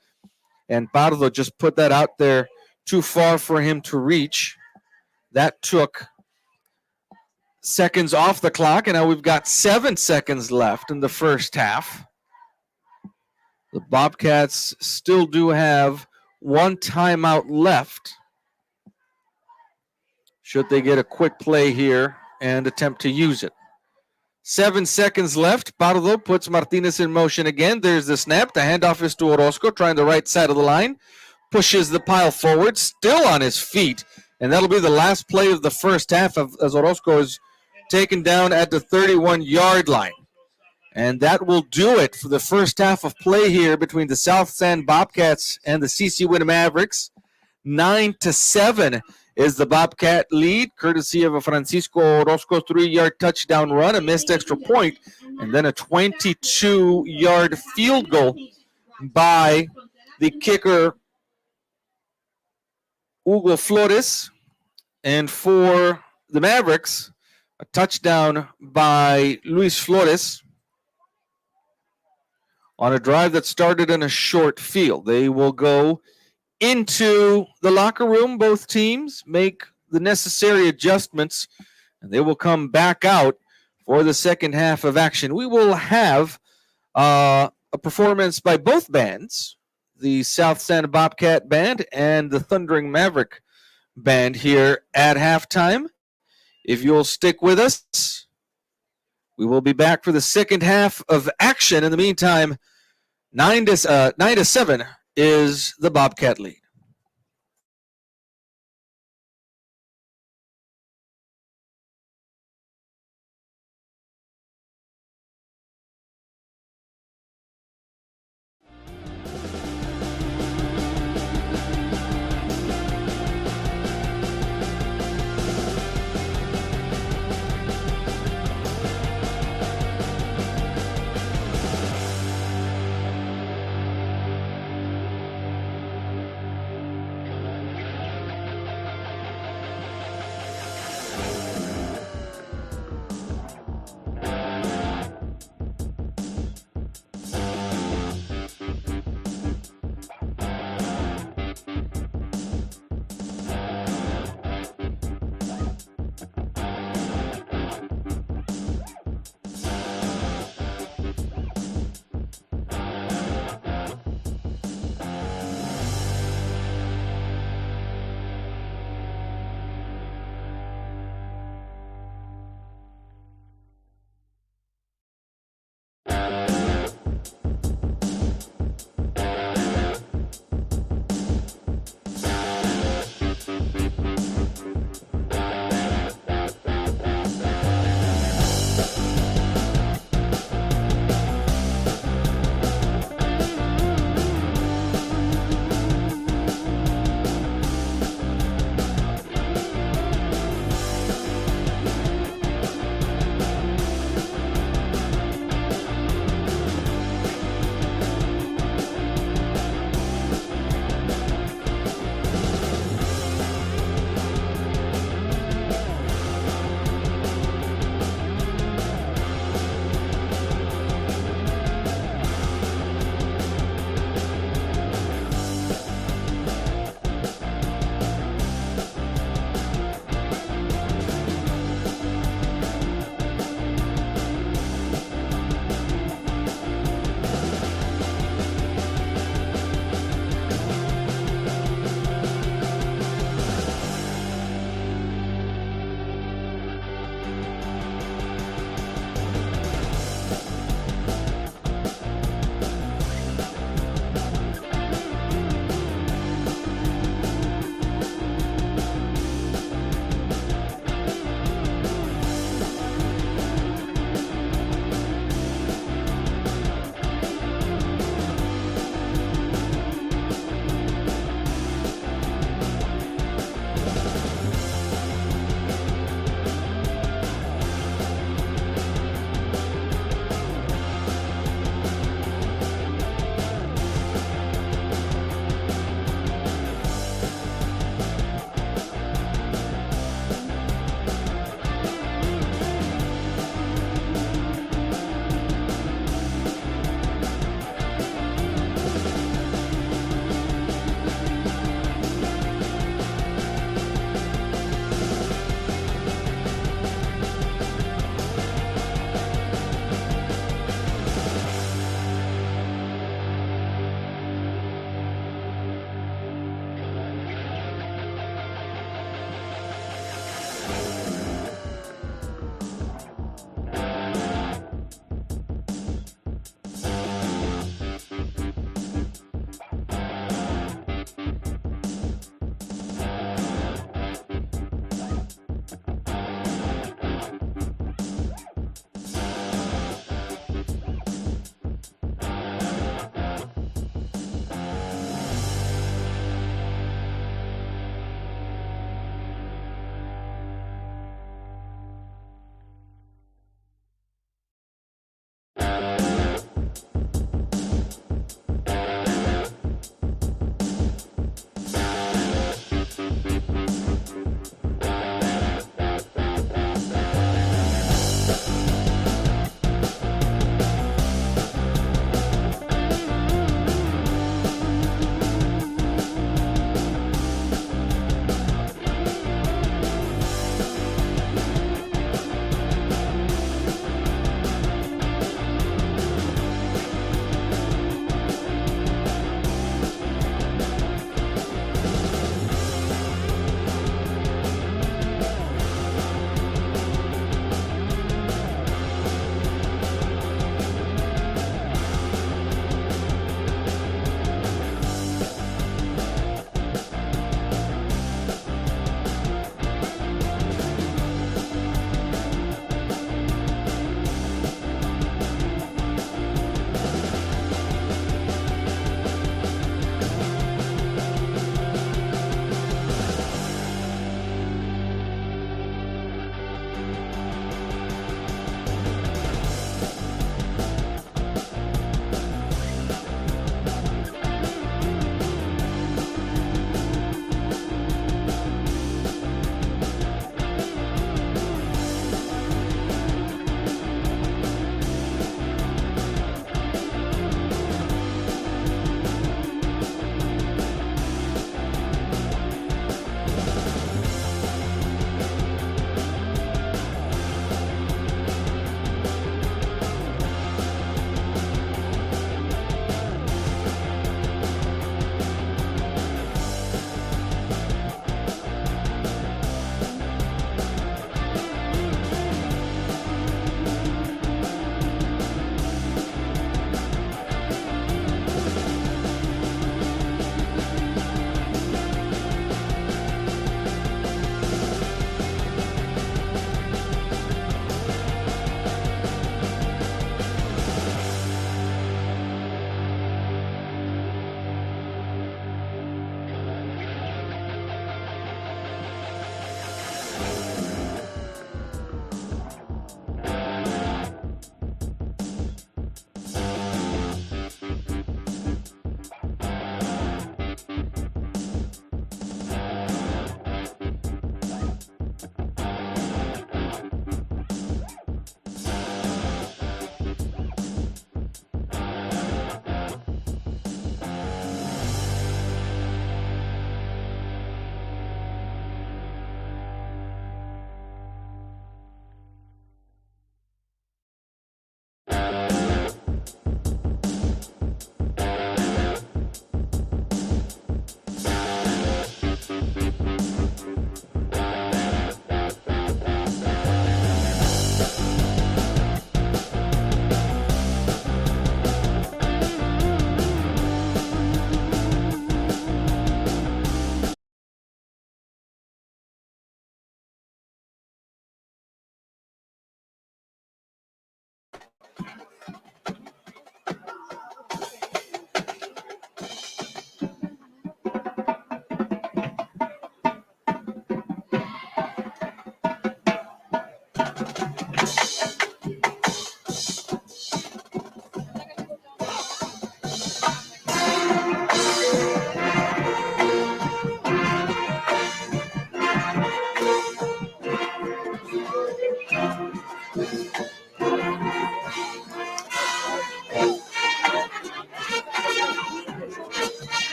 And Pardo just put that out there too far for him to reach. That took seconds off the clock, and now we've got 7 seconds left in the first half. The Bobcats still do have 1 timeout left. Should they get a quick play here and attempt to use it. 7 seconds left. Pardo puts Martinez in motion again. There's the snap. The handoff is to Orozco, trying the right side of the line. Pushes the pile forward, still on his feet. And that'll be the last play of the first half as Orozco is taken down at the 31-yard line. And that will do it for the first half of play here between the South San Bobcats and the CC Winn Mavericks. 9-7 is the Bobcat lead, courtesy of a Francisco Orozco 3-yard touchdown run, a missed extra point, and then a 22-yard field goal by the kicker, Hugo Flores. And for the Mavericks, a touchdown by Luis Flores on a drive that started in a short field. They will go into the locker room, both teams, make the necessary adjustments, and they will come back out for the second half of action. We will have a performance by both bands, the South San Bobcat Band and the Thundering Maverick Band here at halftime. If you'll stick with us, we will be back for the second half of action. In the meantime, 9-7 is the Bobcat lead.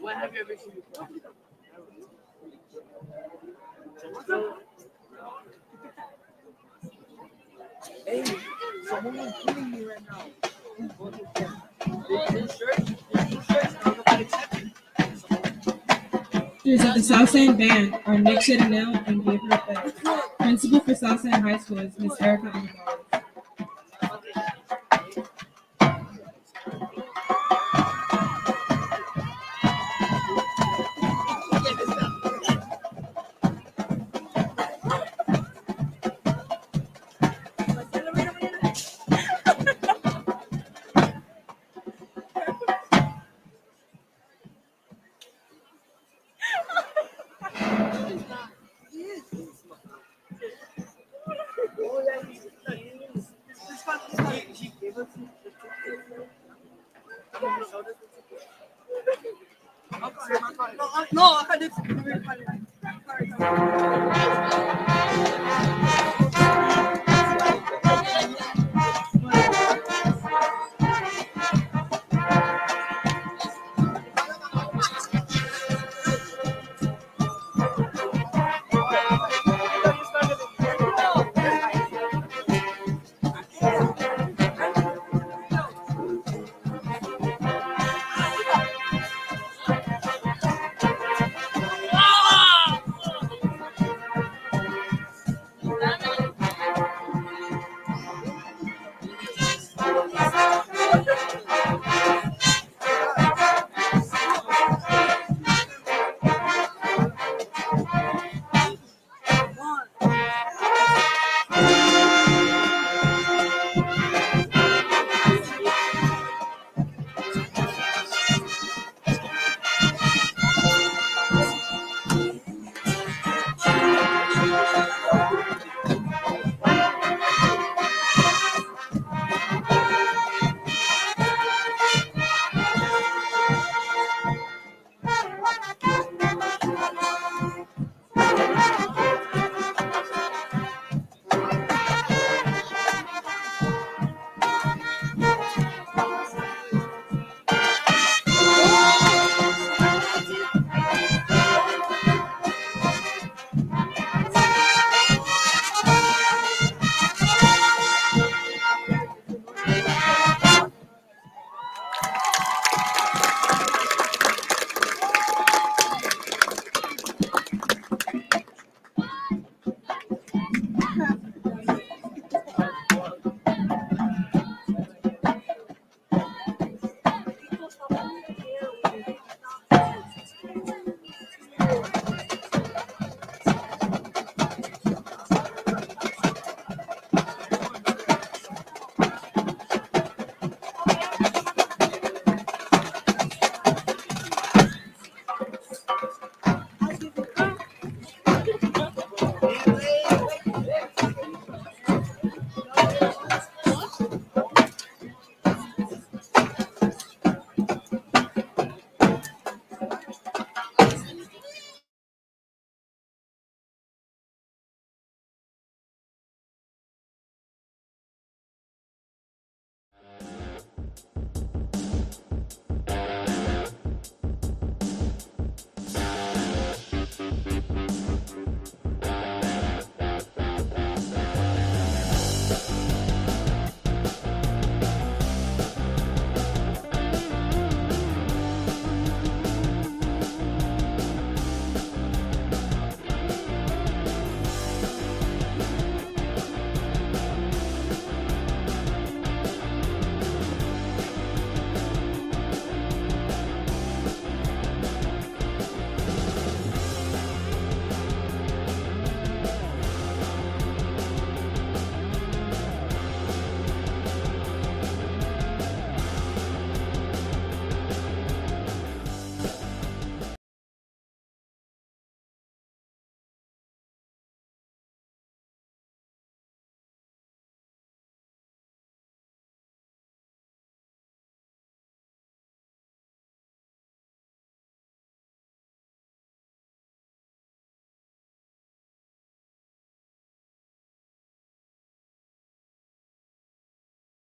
What have you ever seen before? Leaders of the Southside Band are Nick Shedinell and Gabriel Beck. Principal for Southside High School is Miss Erica Gonzalez.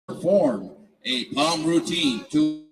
Perform a palm routine to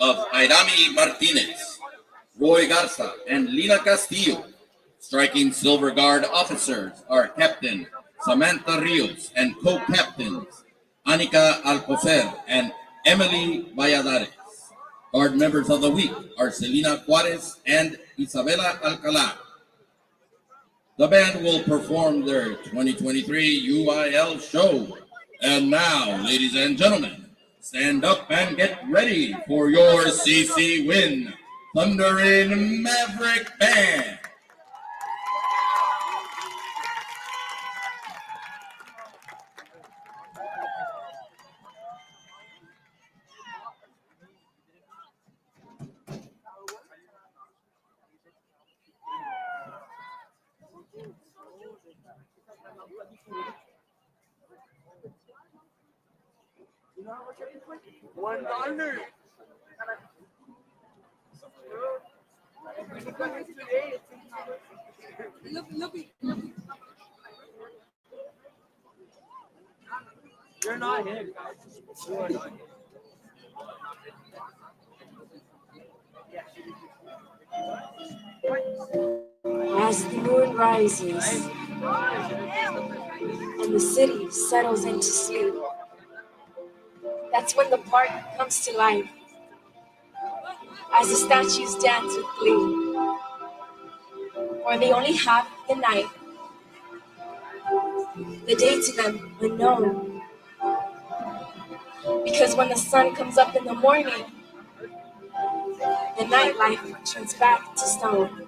Of Airami Martinez, Roy Garza, and Lina Castillo. Striking silver guard officers are Captain Samantha Rios and co-captains Anika Alcocer and Emily Valladares. Guard members of the week are Selena Juarez and Isabela Alcalá. The band will perform their 2023 UIL show. And now, ladies and gentlemen, stand up and get ready for your CC Winn Thundering Maverick Band. $1. You're not him, guys. You are not him. As the moon rises and the city settles into sleep, that's when the park comes to life. As the statues dance with glee, or they only have the night, the day to them unknown. Because when the sun comes up in the morning, the nightlife turns back to stone.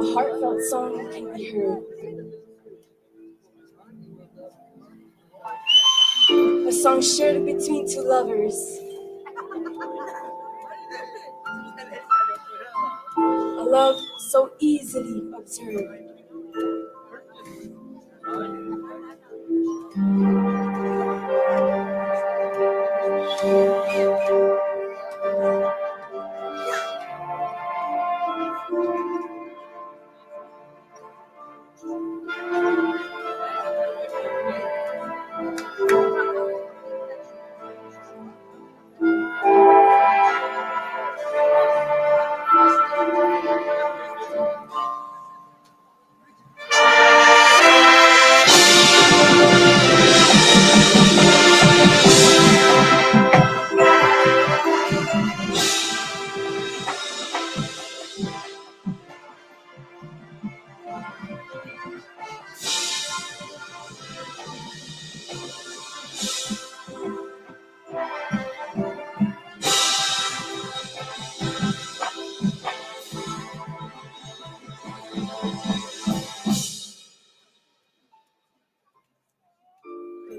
a heartfelt song can be heard. A song shared between two lovers. A love so easily observed.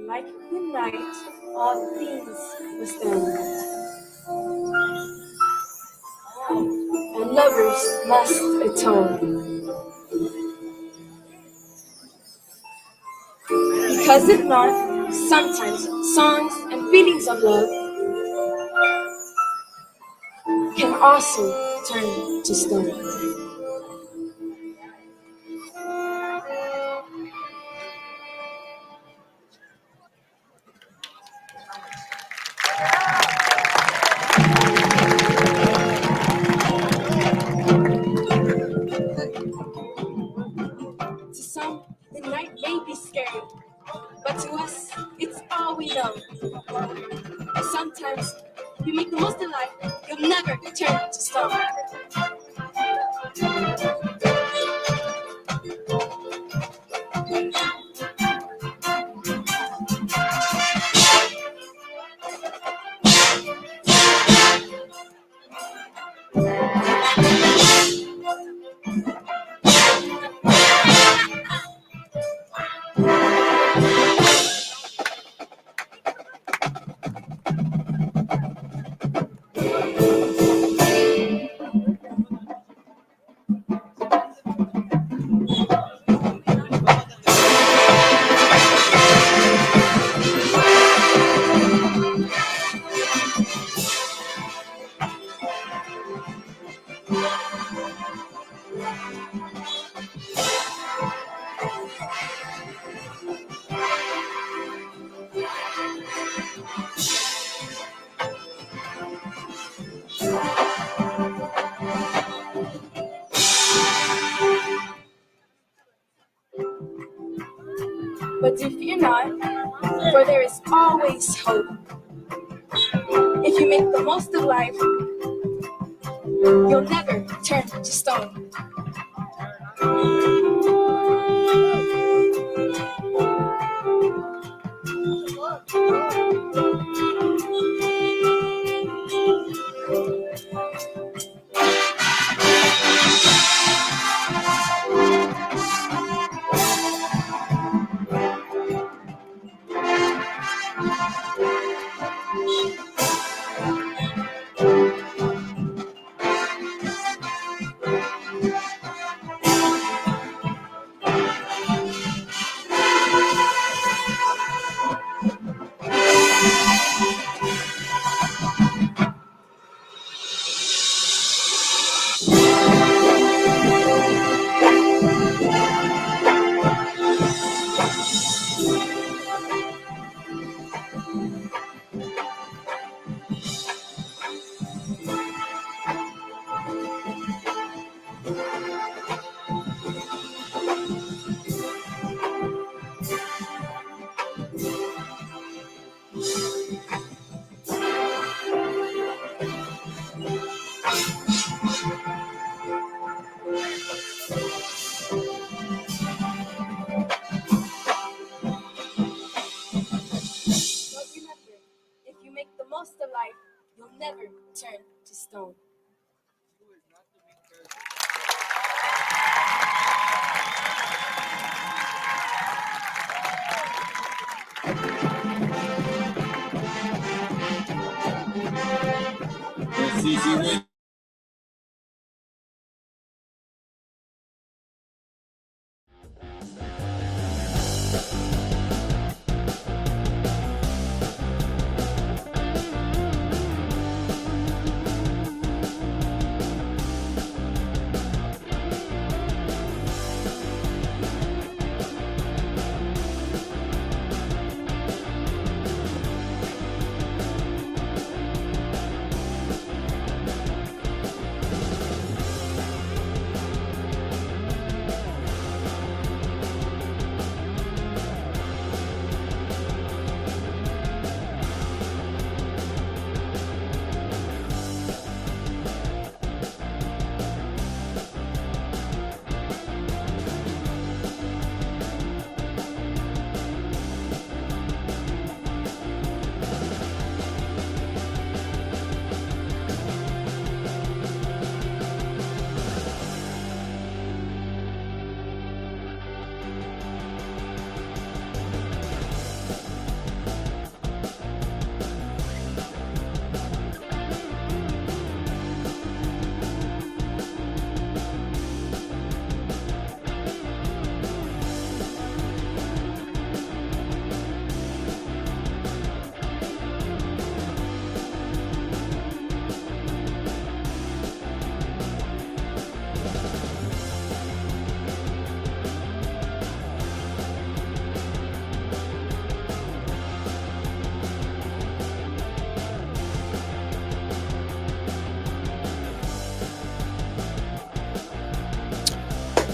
Like the night, all things must end, and lovers must atone. Because if not, sometimes songs and feelings of love can also turn to stone. To some, the night may be scary, but to us, it's all we know. Sometimes you make the most of life, you'll never turn to stone. But do fear not, for there is always hope. If you make the most of life, you'll never turn to stone. But remember, if you make the most of life, you'll never turn to stone. For CC Winn.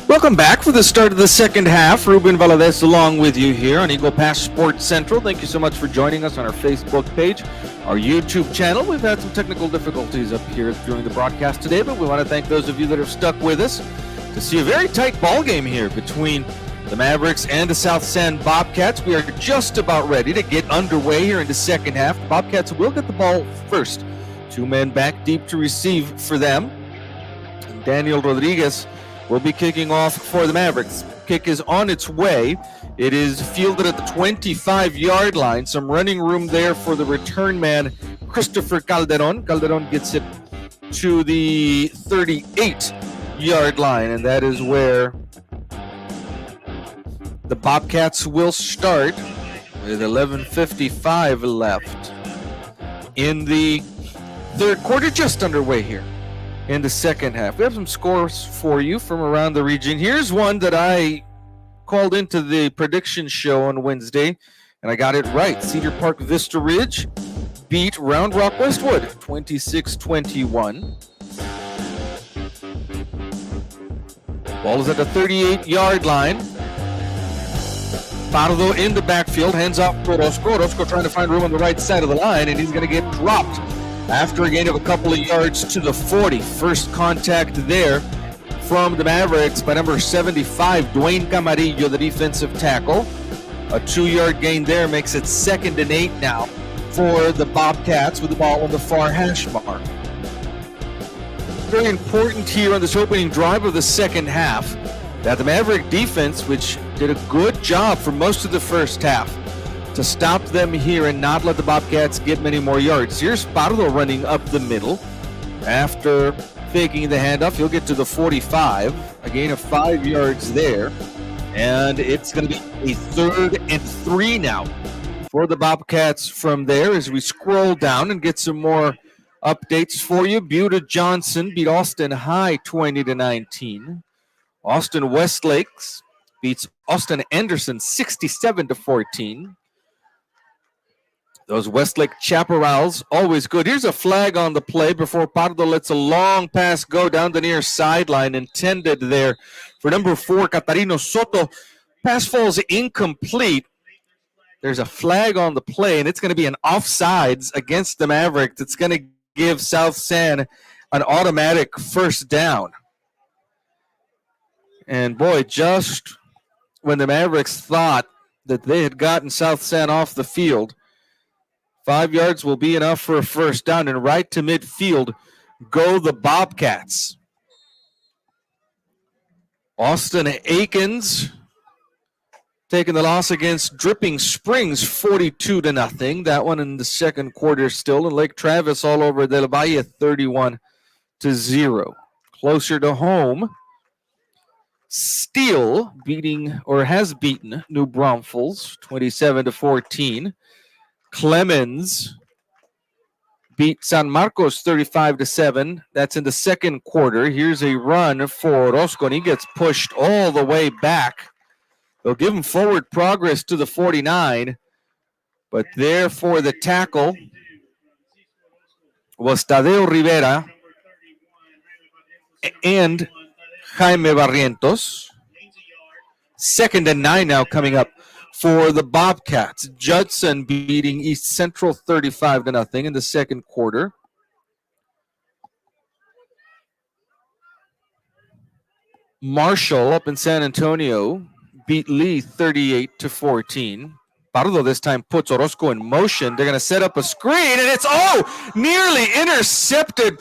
Welcome back for the start of the second half. Ruben Valadez along with you here on Eagle Pass Sports Central. Thank you so much for joining us on our Facebook page, our YouTube channel. We've had some technical difficulties up here during the broadcast today, but we want to thank those of you that have stuck with us to see a very tight ball game here between the Mavericks and the South San Bobcats. We are just about ready to get underway here in the second half. The Bobcats will get the ball first. 2 men back deep to receive for them. And Daniel Rodriguez will be kicking off for the Mavericks. Kick is on its way. It is fielded at the 25-yard line. Some running room there for the return man, Christopher Calderon. Calderon gets it to the 38-yard line, and that is where the Bobcats will start with 11:55 left in the third quarter, just underway here in the second half. We have some scores for you from around the region. Here's one that I called into the prediction show on Wednesday, and I got it right. Cedar Park Vista Ridge beat Round Rock Westwood 26-21. Ball is at the 38-yard line. Pardo in the backfield, hands off to Orozco. Orozco trying to find room on the right side of the line, and he's going to get dropped after a gain of a couple of yards to the 40. First contact there from the Mavericks by number 75, Dwayne Camarillo, the defensive tackle. A 2-yard gain there makes it 2nd and 8 now for the Bobcats with the ball on the far hash mark. Very important here on this opening drive of the second half that the Maverick defense, which did a good job for most of the first half, to stop them here and not let the Bobcats get many more yards. Here's Pardo running up the middle. After faking the handoff, he'll get to the 45, a gain of 5 yards there. And it's going to be a 3rd and 3 now for the Bobcats from there as we scroll down and get some more updates for you. Buda Johnson beat Austin High 20-19. Austin Westlakes beats Austin Anderson 67-14. Those Westlake Chaparrals, always good. Here's a flag on the play before Pardo lets a long pass go down the near sideline, intended there for number 4, Catarino Soto. Pass falls incomplete. There's a flag on the play, and it's going to be an offsides against the Mavericks. It's going to give South San an automatic first down. And boy, just when the Mavericks thought that they had gotten South San off the field, 5 yards will be enough for a first down, and right to midfield go the Bobcats. Austin Akins taking the loss against Dripping Springs 42-0. That one in the second quarter still. And Lake Travis all over Del Valle 31-0. Closer to home, Steele has beaten New Braunfels 27-14. Clemens beat San Marcos 35-7. That's in the second quarter. Here's a run for Orozco, and he gets pushed all the way back. They'll give him forward progress to the 49, but there for the tackle was Tadeo Rivera and Jaime Barrientos. 2nd and 9 now coming up for the Bobcats. Judson beating East Central 35-0 in the second quarter. Marshall up in San Antonio beat Lee 38-14. Pardo this time puts Orozco in motion. They're going to set up a screen, and it's nearly intercepted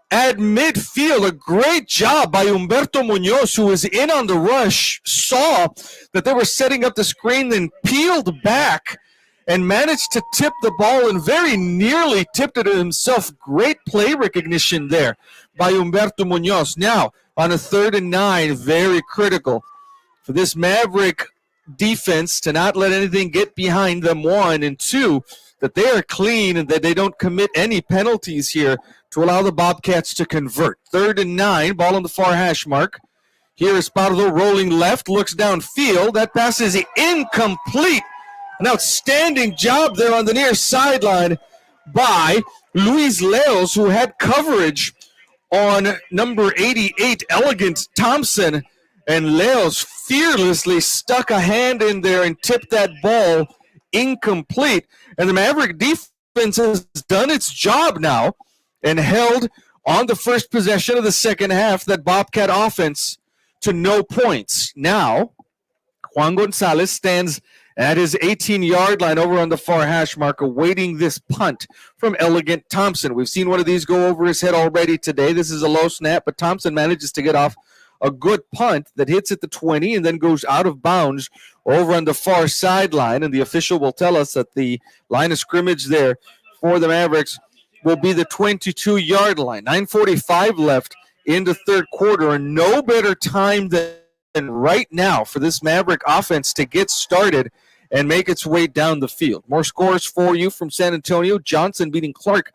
at midfield. A great job by Humberto Munoz, who was in on the rush, saw that they were setting up the screen, then peeled back and managed to tip the ball and very nearly tipped it himself. Great play recognition there by Humberto Munoz. Now, on a 3rd and 9, very critical for this Maverick defense to not let anything get behind them, 1, and 2, that they are clean and that they don't commit any penalties here to allow the Bobcats to convert. 3rd and 9, ball on the far hash mark. Here is Pardo rolling left, looks downfield. That pass is incomplete. An outstanding job there on the near sideline by Luis Leos, who had coverage on number 88, Elegant Thompson. And Leos fearlessly stuck a hand in there and tipped that ball incomplete. And the Maverick defense has done its job now and held on the first possession of the second half that Bobcat offense to no points. Now, Juan Gonzalez stands at his 18-yard line over on the far hash mark, awaiting this punt from Elegant Thompson. We've seen one of these go over his head already today. This is a low snap, but Thompson manages to get off a good punt that hits at the 20 and then goes out of bounds over on the far sideline. And the official will tell us that the line of scrimmage there for the Mavericks will be the 22-yard line. 9:45 left in the third quarter, and no better time than right now for this Maverick offense to get started and make its way down the field. More scores for you from San Antonio. Johnson beating Clark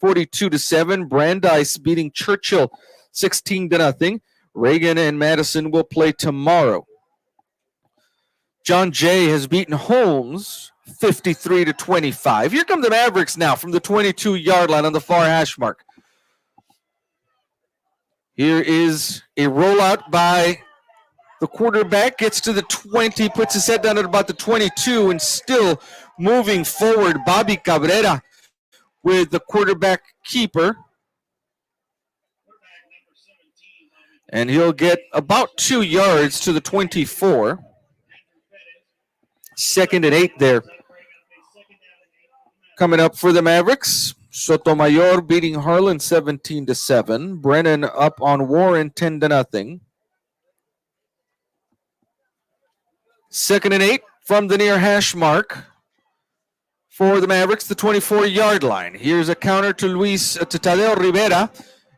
42-7. Brandeis beating Churchill 16-0. Reagan and Madison will play tomorrow. John Jay has beaten Holmes 53-25. Here come the Mavericks now from the 22-yard line on the far hash mark. Here is a rollout by the quarterback, gets to the 20, puts his head down at about the 22, and still moving forward. Bobby Cabrera with the quarterback keeper. And he'll get about 2 yards to the 24. 2nd and 8 there. Coming up for the Mavericks, Sotomayor beating Harlan 17-7. Brennan up on Warren 10-0. 2nd and 8 from the near hash mark for the Mavericks, the 24-yard line. Here's a counter to Tadeo Rivera.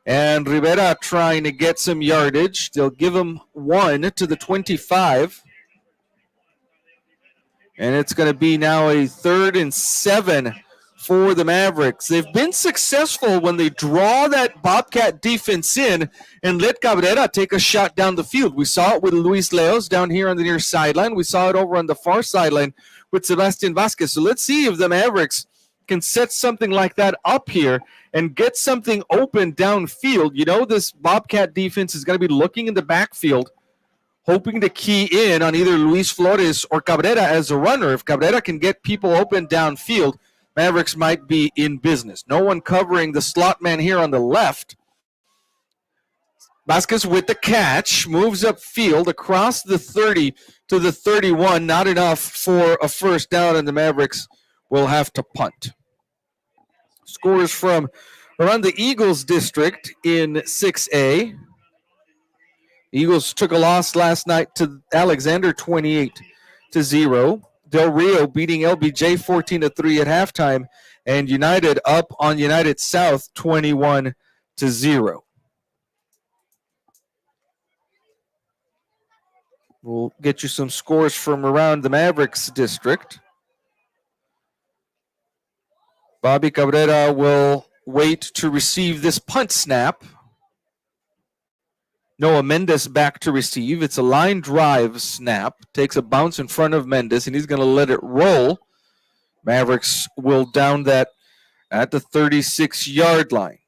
And Rivera trying to get some yardage. They'll give him 1 to the 25. And it's going to be now a 3rd and 7 for the Mavericks. They've been successful when they draw that Bobcat defense in and let Cabrera take a shot down the field. We saw it with Luis Leos down here on the near sideline. We saw it over on the far sideline with Sebastian Vasquez. So let's see if the Mavericks can set something like that up here and get something open downfield. You know, this Bobcat defense is going to be looking in the backfield, hoping to key in on either Luis Flores or Cabrera as a runner. If Cabrera can get people open downfield, Mavericks might be in business. No one covering the slot man here on the left. Vasquez with the catch, moves upfield across the 30 to the 31. Not enough for a first down, and the Mavericks will have to punt. Scores from around the Eagles district in 6A. Eagles took a loss last night to Alexander 28-17. Del Rio beating LBJ 14-3 at halftime, and United up on United South 21-0. We'll get you some scores from around the Mavericks district. Bobby Cabrera will wait to receive this punt snap. Noah Mendes back to receive. It's a line drive snap. Takes a bounce in front of Mendes, and he's going to let it roll. Mavericks will down that at the 36-yard line.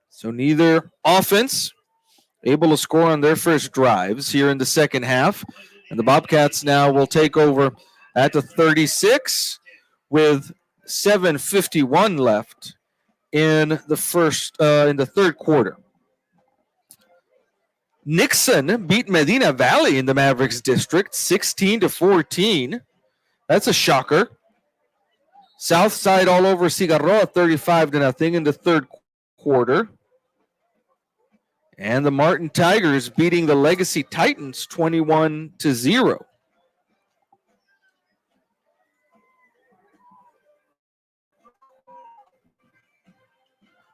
So neither offense able to score on their first drives here in the second half. And the Bobcats now will take over at the 36 with 7:51 left in the third quarter. Nixon beat Medina Valley in the Mavericks district 16-14. That's a shocker. Southside all over Cigarroa 35-0 in the third quarter. And the Martin Tigers beating the Legacy Titans 21-0.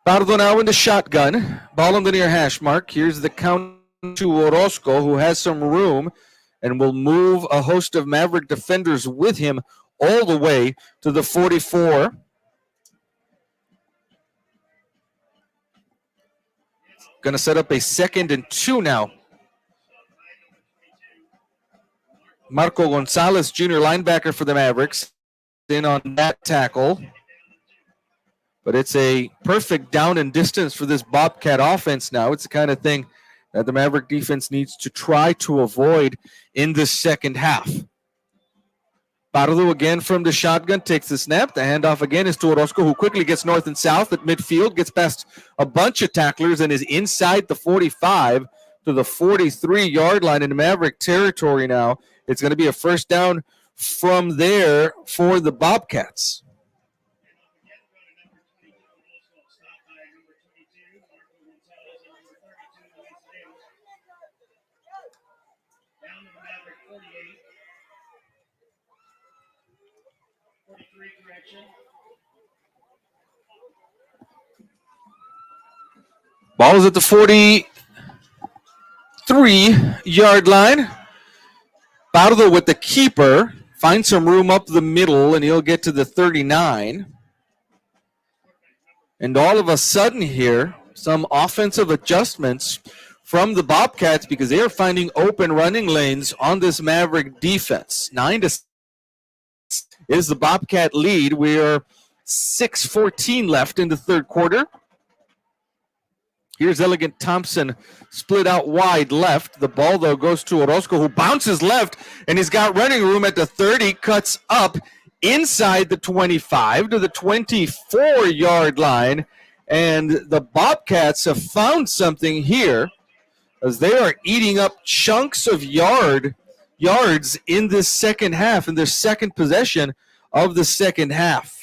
Pardo now in the shotgun. Ball on the near hash mark. Here's the count to Orozco, who has some room and will move a host of Maverick defenders with him all the way to the 44. Going to set up a 2nd and 2 now. Marco Gonzalez, junior linebacker for the Mavericks, in on that tackle. But it's a perfect down and distance for this Bobcat offense now. It's the kind of thing that the Maverick defense needs to try to avoid in the second half. Pardo again from the shotgun, takes the snap. The handoff again is to Orozco, who quickly gets north and south at midfield, gets past a bunch of tacklers, and is inside the 45 to the 43-yard line in Maverick territory now. It's going to be a first down from there for the Bobcats. Ball is at the 43-yard line. Pardo with the keeper. Finds some room up the middle, and he'll get to the 39. And all of a sudden here, some offensive adjustments from the Bobcats because they are finding open running lanes on this Maverick defense. 9-6 is the Bobcat lead. We are 6:14 left in the third quarter. Here's Elegant Thompson split out wide left. The ball, though, goes to Orozco, who bounces left, and he's got running room at the 30, cuts up inside the 25 to the 24-yard line. And the Bobcats have found something here as they are eating up chunks of yards in this second half, in their second possession of the second half.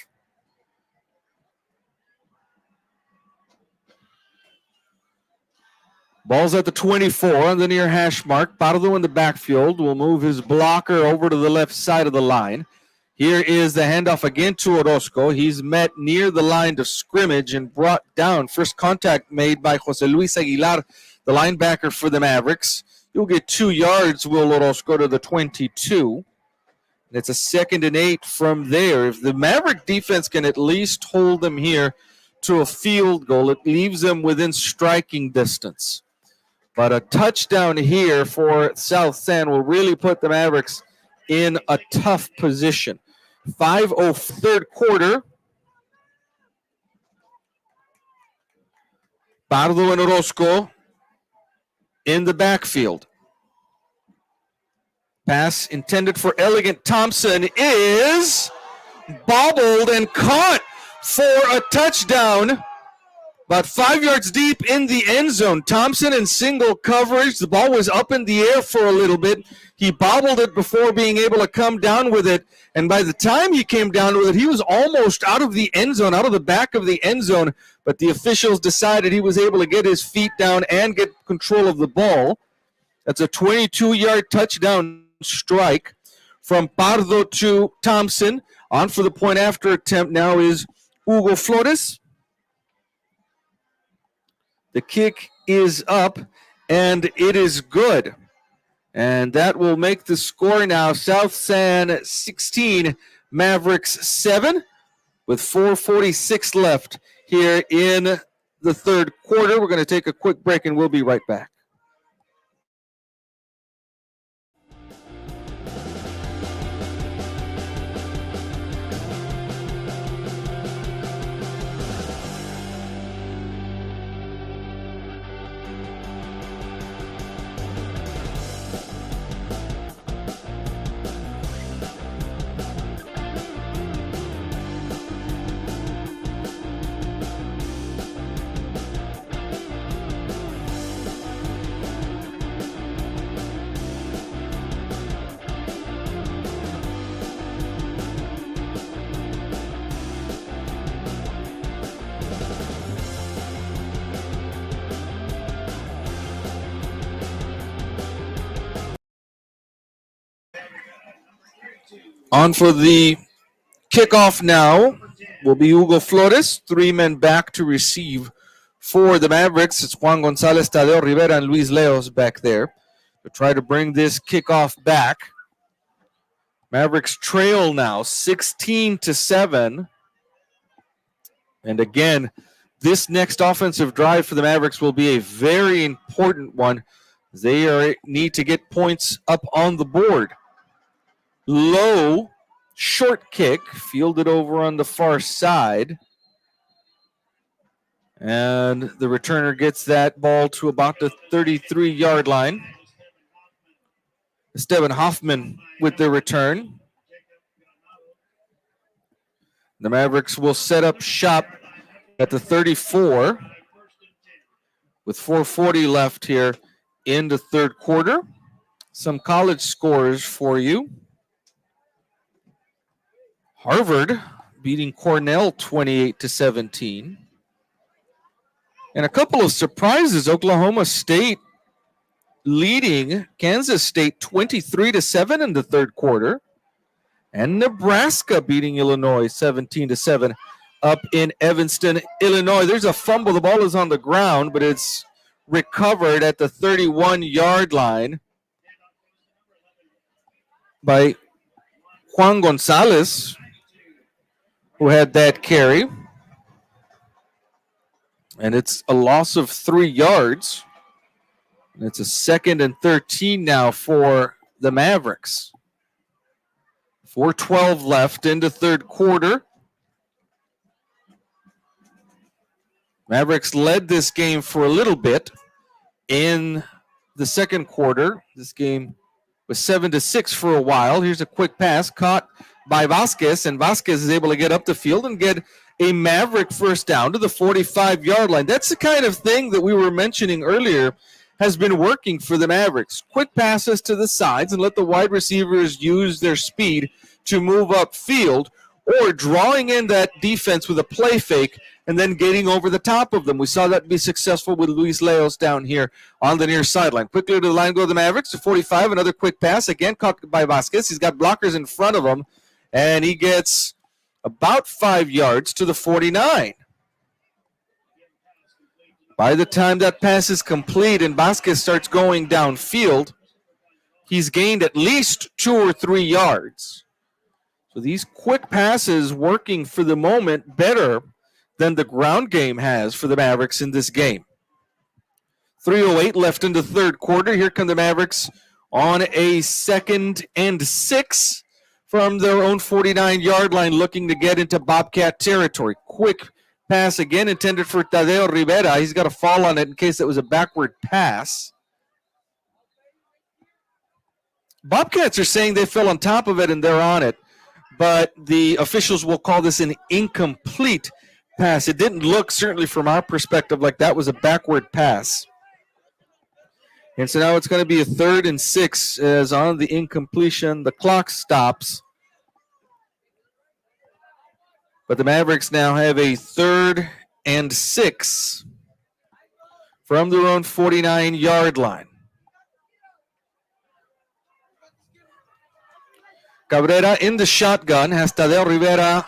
Ball's at the 24 on the near hash mark. Pardo in the backfield will move his blocker over to the left side of the line. Here is the handoff again to Orozco. He's met near the line of scrimmage and brought down. First contact made by Jose Luis Aguilar, the linebacker for the Mavericks. He'll get 2 yards, will Orozco, to the 22. And it's a 2nd and 8 from there. If the Maverick defense can at least hold them here to a field goal, it leaves them within striking distance. But a touchdown here for South San will really put the Mavericks in a tough position. 5:03 third quarter. Pardo and Orozco in the backfield. Pass intended for Elegant Thompson is bobbled and caught for a touchdown. About 5 yards deep in the end zone. Thompson in single coverage. The ball was up in the air for a little bit. He bobbled it before being able to come down with it. And by the time he came down with it, he was almost out of the end zone, out of the back of the end zone. But the officials decided he was able to get his feet down and get control of the ball. That's a 22-yard touchdown strike from Pardo to Thompson. On for the point after attempt now is Hugo Flores. The kick is up, and it is good. And that will make the score now South San 16, Mavericks 7, with 4:46 left here in the third quarter. We're going to take a quick break, and we'll be right back. On for the kickoff now will be Hugo Flores. 3 men back to receive for the Mavericks. It's Juan Gonzalez, Tadeo Rivera, and Luis Leos back there to try to bring this kickoff back. Mavericks trail now 16-7. And again, this next offensive drive for the Mavericks will be a very important one. They need to get points up on the board. Low, short kick, fielded over on the far side. And the returner gets that ball to about the 33-yard line. Esteban Hoffman with the return. The Mavericks will set up shop at the 34 with 4:40 left here in the third quarter. Some college scores for you. Harvard beating Cornell 28-17. And a couple of surprises. Oklahoma State leading Kansas State 23-7 in the third quarter. And Nebraska beating Illinois 17-7 up in Evanston, Illinois. There's a fumble. The ball is on the ground, but it's recovered at the 31-yard line by Juan Gonzalez, who had that carry. And it's a loss of 3 yards. And it's a 2nd and 13 now for the Mavericks. 4:12 left in the third quarter. Mavericks led this game for a little bit in the second quarter. This game was 7-6 for a while. Here's a quick pass caught by Vasquez, and Vasquez is able to get up the field and get a Maverick first down to the 45-yard line. That's the kind of thing that we were mentioning earlier has been working for the Mavericks. Quick passes to the sides and let the wide receivers use their speed to move upfield, or drawing in that defense with a play fake and then getting over the top of them. We saw that be successful with Luis Leos down here on the near sideline. Quickly to the line go the Mavericks to 45, another quick pass, again caught by Vasquez. He's got blockers in front of him, and he gets about 5 yards to the 49. By the time that pass is complete and Vasquez starts going downfield, he's gained at least 2 or 3 yards. So these quick passes working for the moment better than the ground game has for the Mavericks in this game. 3:08 left in the third quarter. Here come the Mavericks on a 2nd and 6 from their own 49-yard line, looking to get into Bobcat territory. Quick pass again intended for Tadeo Rivera. He's got to fall on it in case it was a backward pass. Bobcats are saying they fell on top of it and they're on it, but the officials will call this an incomplete pass. It didn't look, certainly from our perspective, like that was a backward pass. And so now it's going to be a 3rd and 6 as on the incompletion. The clock stops. But the Mavericks now have a 3rd and 6 from their own 49-yard line. Cabrera in the shotgun has Tadeo Rivera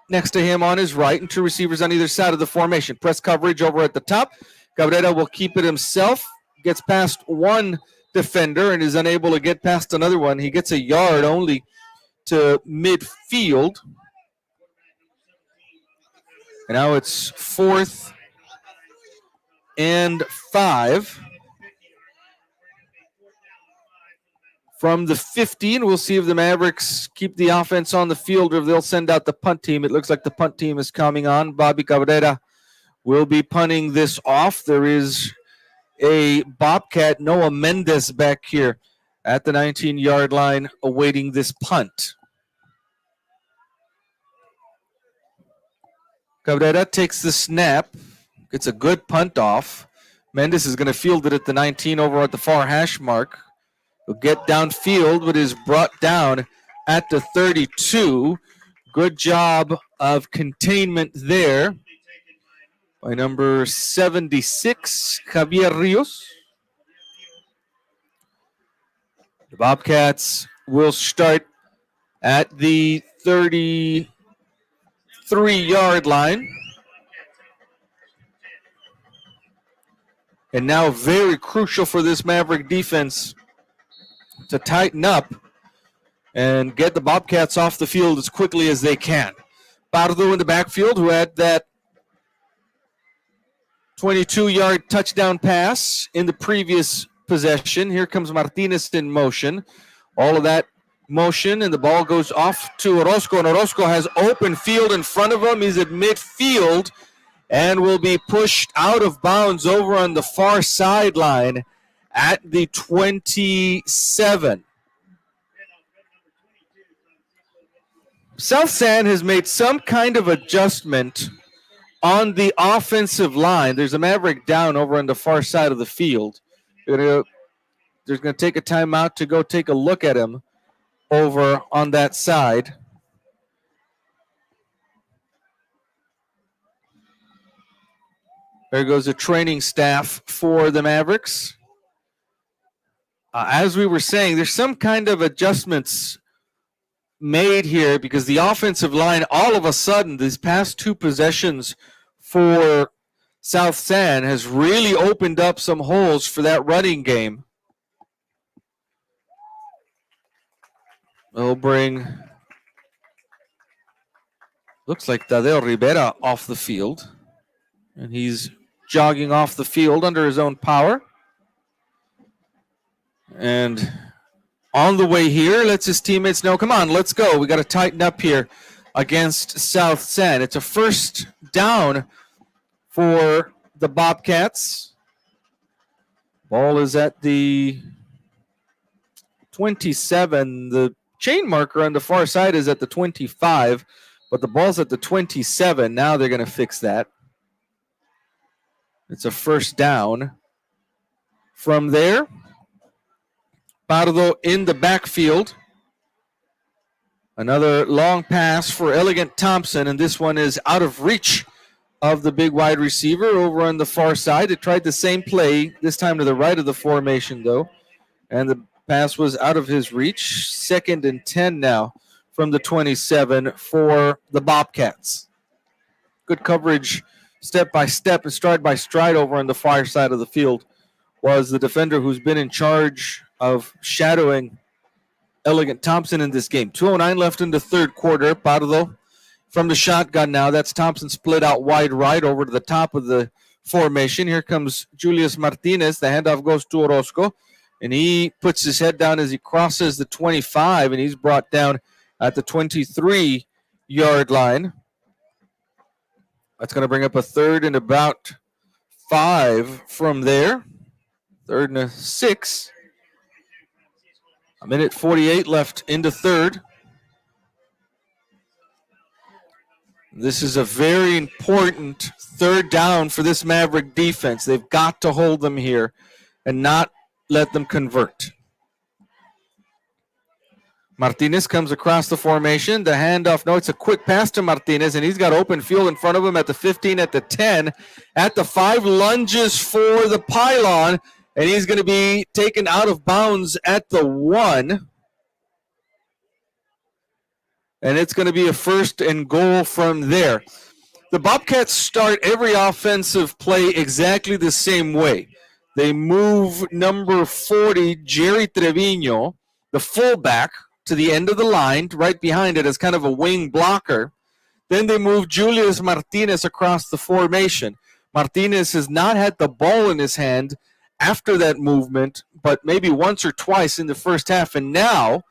next to him on his right and two receivers on either side of the formation. Press coverage over at the top. Cabrera will keep it himself. Gets past one defender and is unable to get past another one. He gets a yard only to midfield. And now it's 4th and 5. From the 15, we'll see if the Mavericks keep the offense on the field or if they'll send out the punt team. It looks like the punt team is coming on. Bobby Cabrera will be punting this off. There is a Bobcat, Noah Mendez, back here at the 19-yard line awaiting this punt. Cabrera takes the snap, gets a good punt off. Mendez is going to field it at the 19 over at the far hash mark. Will get downfield, but is brought down at the 32. Good job of containment there by number 76, Javier Rios. The Bobcats will start at the 33-yard line. And now very crucial for this Maverick defense to tighten up and get the Bobcats off the field as quickly as they can. Pardo in the backfield, who had that 22-yard touchdown pass in the previous possession. Here comes Martinez in motion. All of that motion, and the ball goes off to Orozco, and Orozco has open field in front of him. He's at midfield and will be pushed out of bounds over on the far sideline at the 27. South San has made some kind of adjustment on the offensive line. There's a Maverick down over on the far side of the field. There's going to take a timeout to go take a look at him over on that side. There goes the training staff for the Mavericks. As we were saying, there's some kind of adjustments made here because the offensive line, all of a sudden, these past two possessions for South San has really opened up some holes for that running game. They'll bring, looks like Tadeo Rivera off the field. And he's jogging off the field under his own power. And on the way here, lets his teammates know, come on, let's go. We got to tighten up here against South San. It's a first down for the Bobcats. Ball is at the 27. The chain marker on the far side is at the 25, but the ball's at the 27. Now they're going to fix that. It's a first down. From there, Pardo in the backfield. Another long pass for Elegant Thompson, and this one is out of reach of the big wide receiver over on the far side. It tried the same play, this time to the right of the formation, though, and the pass was out of his reach. 2nd and 10 now from the 27 for the Bobcats. Good coverage, step by step and stride by stride over on the far side of the field was the defender who's been in charge of shadowing Elegant Thompson in this game. 2:09 left in the third quarter. Pardo from the shotgun now. That's Thompson split out wide right over to the top of the formation. Here comes Julius Martinez. The handoff goes to Orozco, and he puts his head down as he crosses the 25, and he's brought down at the 23-yard line. That's going to bring up a 3rd and about 5 from there. 3rd and 6. 1:48 left in the third. This is a very important 3rd down for this Maverick defense. They've got to hold them here and not let them convert. Martinez comes across the formation. The handoff, no, it's a quick pass to Martinez, and he's got open field in front of him at the 15, at the 10, at the 5, lunges for the pylon, and he's going to be taken out of bounds at the 1. and it's going to be a 1st and goal from there. The Bobcats start every offensive play exactly the same way. They move number 40, Jerry Trevino, the fullback, to the end of the line, right behind it as kind of a wing blocker. Then they move Julius Martinez across the formation. Martinez has not had the ball in his hand after that movement, but maybe once or twice in the first half. And now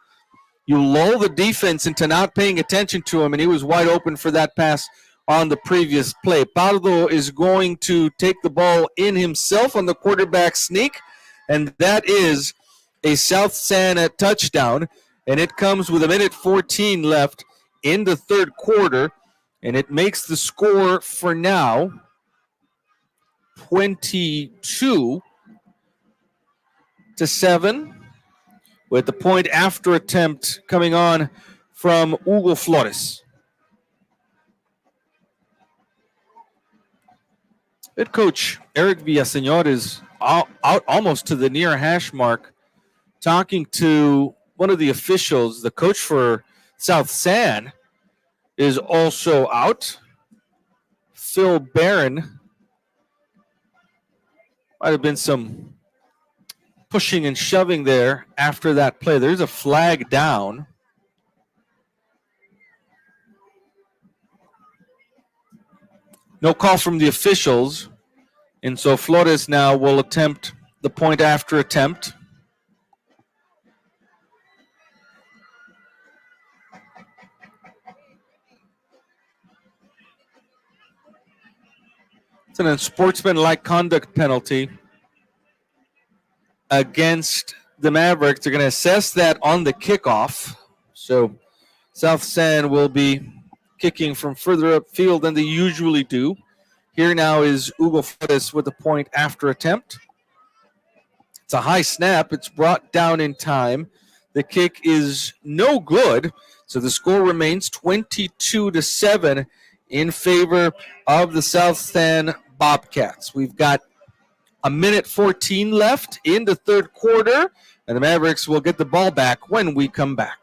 you lull the defense into not paying attention to him, and he was wide open for that pass on the previous play. Pardo is going to take the ball in himself on the quarterback sneak, and that is a South San touchdown, and it comes with 1:14 left in the third quarter, and it makes the score for now 22-7, with the point after attempt coming on from Hugo Flores. Head coach Eric Villaseñor is out almost to the near hash mark, talking to one of the officials. The coach for South San is also out. Phil Barron. Might have been some pushing and shoving there after that play. There's a flag down. No call from the officials, and so Flores now will attempt the point after attempt. It's an unsportsmanlike conduct penalty against the Mavericks. They're going to assess that on the kickoff. So South San will be kicking from further upfield than they usually do. Here now is Hugo Flores with the point after attempt. It's a high snap. It's brought down in time. The kick is no good. So the score remains 22-7 in favor of the South San Bobcats. We've got 1:14 left in the third quarter, and the Mavericks will get the ball back when we come back.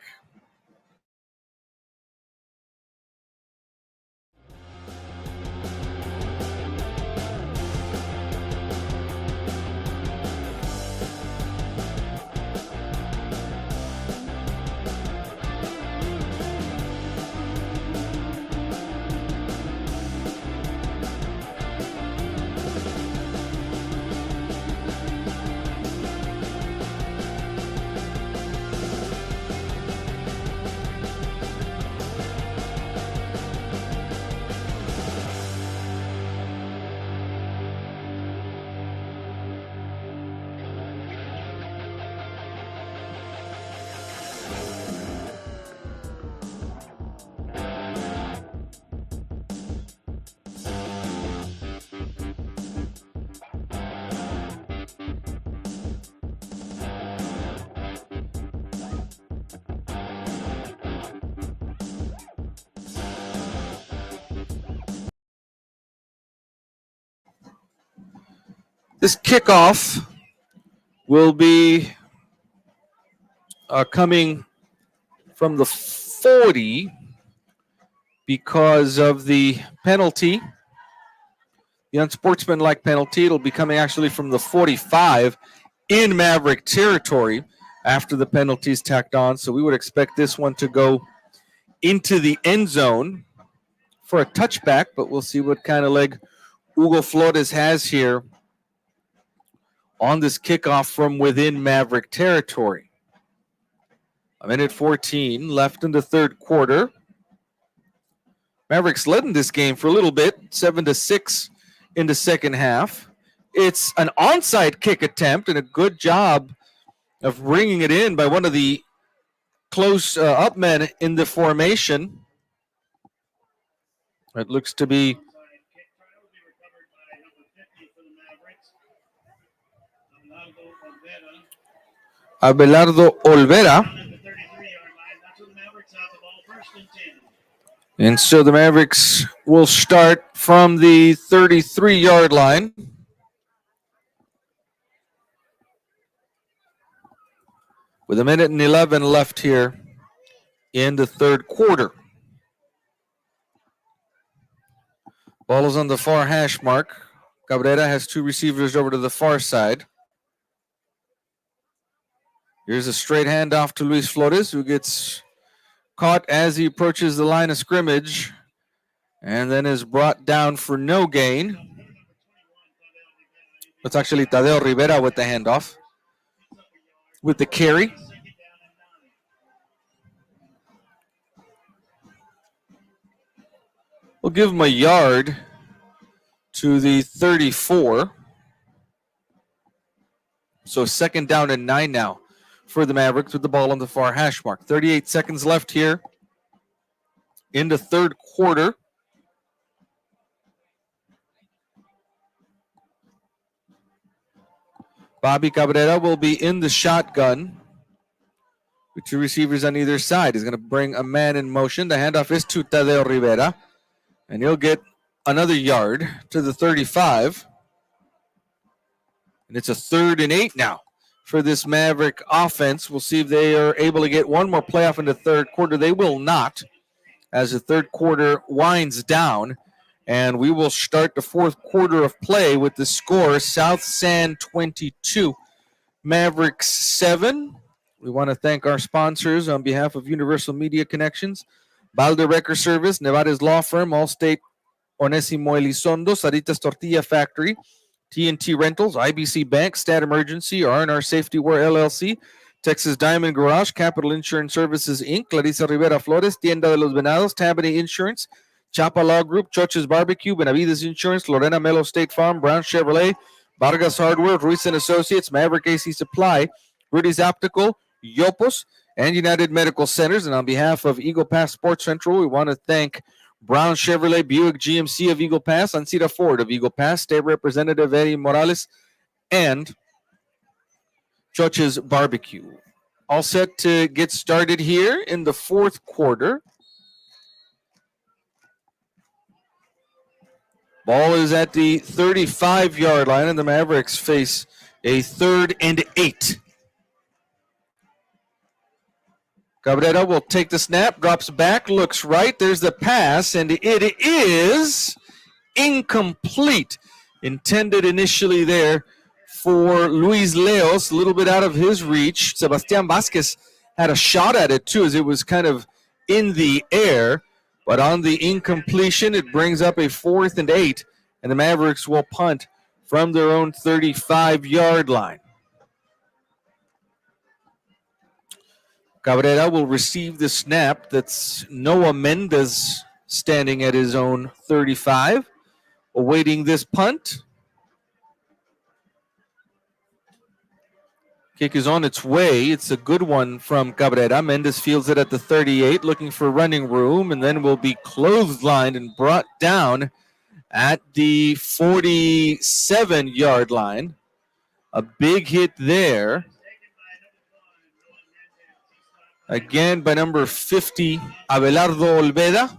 This kickoff will be coming from the 40 because of the penalty, the unsportsmanlike penalty. It'll be coming actually from the 45 in Maverick territory after the penalty is tacked on. So we would expect this one to go into the end zone for a touchback, but we'll see what kind of leg Hugo Flores has here on this kickoff from within Maverick territory. 1:14 left in the third quarter. Mavericks led in this game for a little bit, 7-6 in the second half. It's an onside kick attempt, and a good job of bringing it in by one of the close up men in the formation. It looks to be Abelardo Olvera. And so the Mavericks will start from the 33-yard line. With 1:11 left here in the third quarter. Ball is on the far hash mark. Cabrera has two receivers over to the far side. Here's a straight handoff to Luis Flores, who gets caught as he approaches the line of scrimmage and then is brought down for no gain. It's actually Tadeo Rivera with the handoff, with the carry. We'll give him a yard to the 34. So second down and 9 now for the Mavericks with the ball on the far hash mark. 38 seconds left here in the third quarter. Bobby Cabrera will be in the shotgun with two receivers on either side. He's going to bring a man in motion. The handoff is to Tadeo Rivera, and he'll get another yard to the 35. And it's a 3rd and 8 now for this Maverick offense. We'll see if they are able to get one more playoff in the third quarter. They will not, as the third quarter winds down. And we will start the fourth quarter of play with the score, South San 22, Mavericks 7. We want to thank our sponsors on behalf of Universal Media Connections, Balde Record Service, Nevada's Law Firm, Allstate, Onesimo Elizondo, Saritas Tortilla Factory, TNT Rentals, IBC Bank, Stat Emergency, R&R Safety Wear LLC, Texas Diamond Garage, Capital Insurance Services, Inc., Clarissa Rivera Flores, Tienda de los Venados, Tabaney Insurance, Chapa Law Group, Choches Barbecue, Benavides Insurance, Lorena Melo State Farm, Brown Chevrolet, Vargas Hardware, Ruiz & Associates, Maverick AC Supply, Rudy's Optical, Yopos, and United Medical Centers. And on behalf of Eagle Pass Sports Central, we want to thank Brown Chevrolet, Buick GMC of Eagle Pass, Ancira Ford of Eagle Pass, State Representative Eddie Morales, and Choches Barbecue. All set to get started here in the fourth quarter. Ball is at the 35-yard line, and the Mavericks face a 3rd and 8. Cabrera will take the snap, drops back, looks right. There's the pass, and it is incomplete. Intended initially there for Luis Leos, a little bit out of his reach. Sebastian Vasquez had a shot at it, too, as it was kind of in the air. But on the incompletion, it brings up a 4th and 8, and the Mavericks will punt from their own 35-yard line. Cabrera will receive the snap. That's Noah Mendez standing at his own 35, awaiting this punt. Kick is on its way. It's a good one from Cabrera. Mendez fields it at the 38, looking for running room, and then will be clotheslined and brought down at the 47-yard line. A big hit there. Again by number 50, Abelardo Olveda.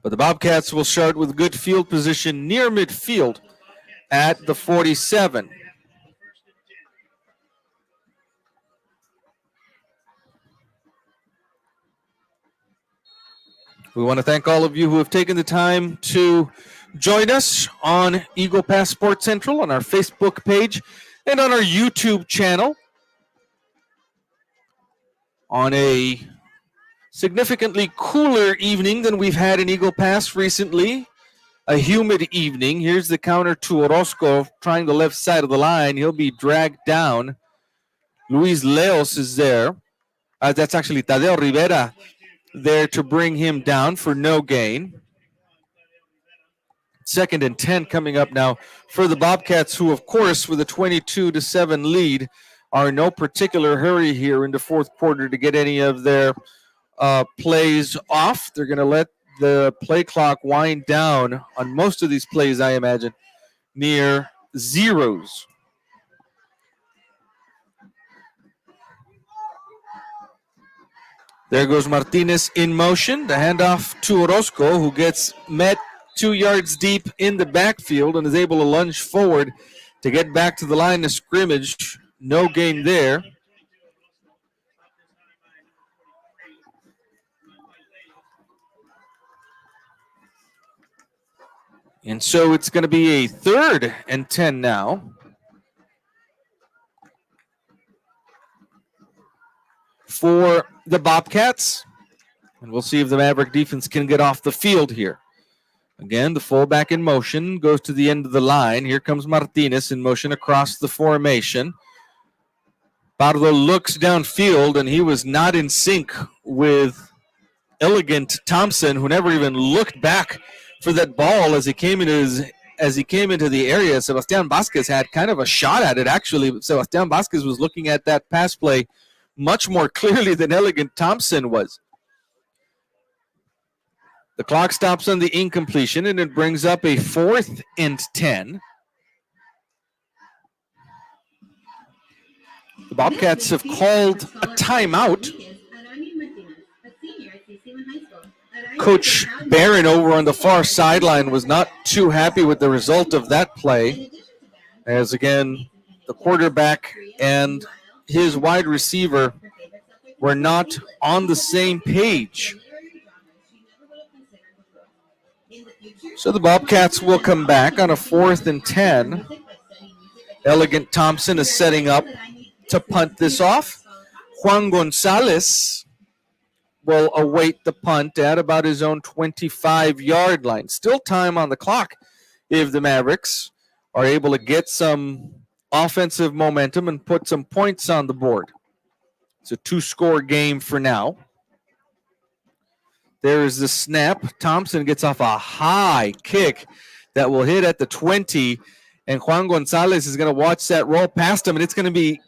But the Bobcats will start with good field position near midfield at the 47. We want to thank all of you who have taken the time to join us on Eagle Pass Sports Central, on our Facebook page, and on our YouTube channel. On a significantly cooler evening than we've had in Eagle Pass recently, a humid evening. Here's the counter to Orozco trying the left side of the line. He'll be dragged down. Luis Leos is there. That's actually Tadeo Rivera there to bring him down for no gain. 2nd and 10 coming up now for the Bobcats, who, of course, with a 22-7 lead, are in no particular hurry here in the fourth quarter to get any of their plays off. They're going to let the play clock wind down on most of these plays, I imagine, near zeros. There goes Martinez in motion. The handoff to Orozco, who gets met 2 yards deep in the backfield and is able to lunge forward to get back to the line of scrimmage. No gain there. And so it's going to be a 3rd and 10 now. For the Bobcats. And we'll see if the Maverick defense can get off the field here. Again, the fullback in motion goes to the end of the line. Here comes Martinez in motion across the formation. Pardo looks downfield, and he was not in sync with Elegant Thompson, who never even looked back for that ball as he came into the area. Sebastian Vasquez had kind of a shot at it, actually. Sebastian Vasquez was looking at that pass play much more clearly than Elegant Thompson was. The clock stops on the incompletion, and it brings up a 4th and 10. The Bobcats have called a timeout. Coach Barron over on the far sideline was not too happy with the result of that play, as again, the quarterback and his wide receiver were not on the same page. So the Bobcats will come back on a 4th and 10. Elegant Thompson is setting up to punt this off. Juan Gonzalez will await the punt at about his own 25-yard line. Still time on the clock if the Mavericks are able to get some offensive momentum and put some points on the board. It's a 2-score game for now. There is the snap. Thompson gets off a high kick that will hit at the 20, and Juan Gonzalez is going to watch that roll past him, and it's going to be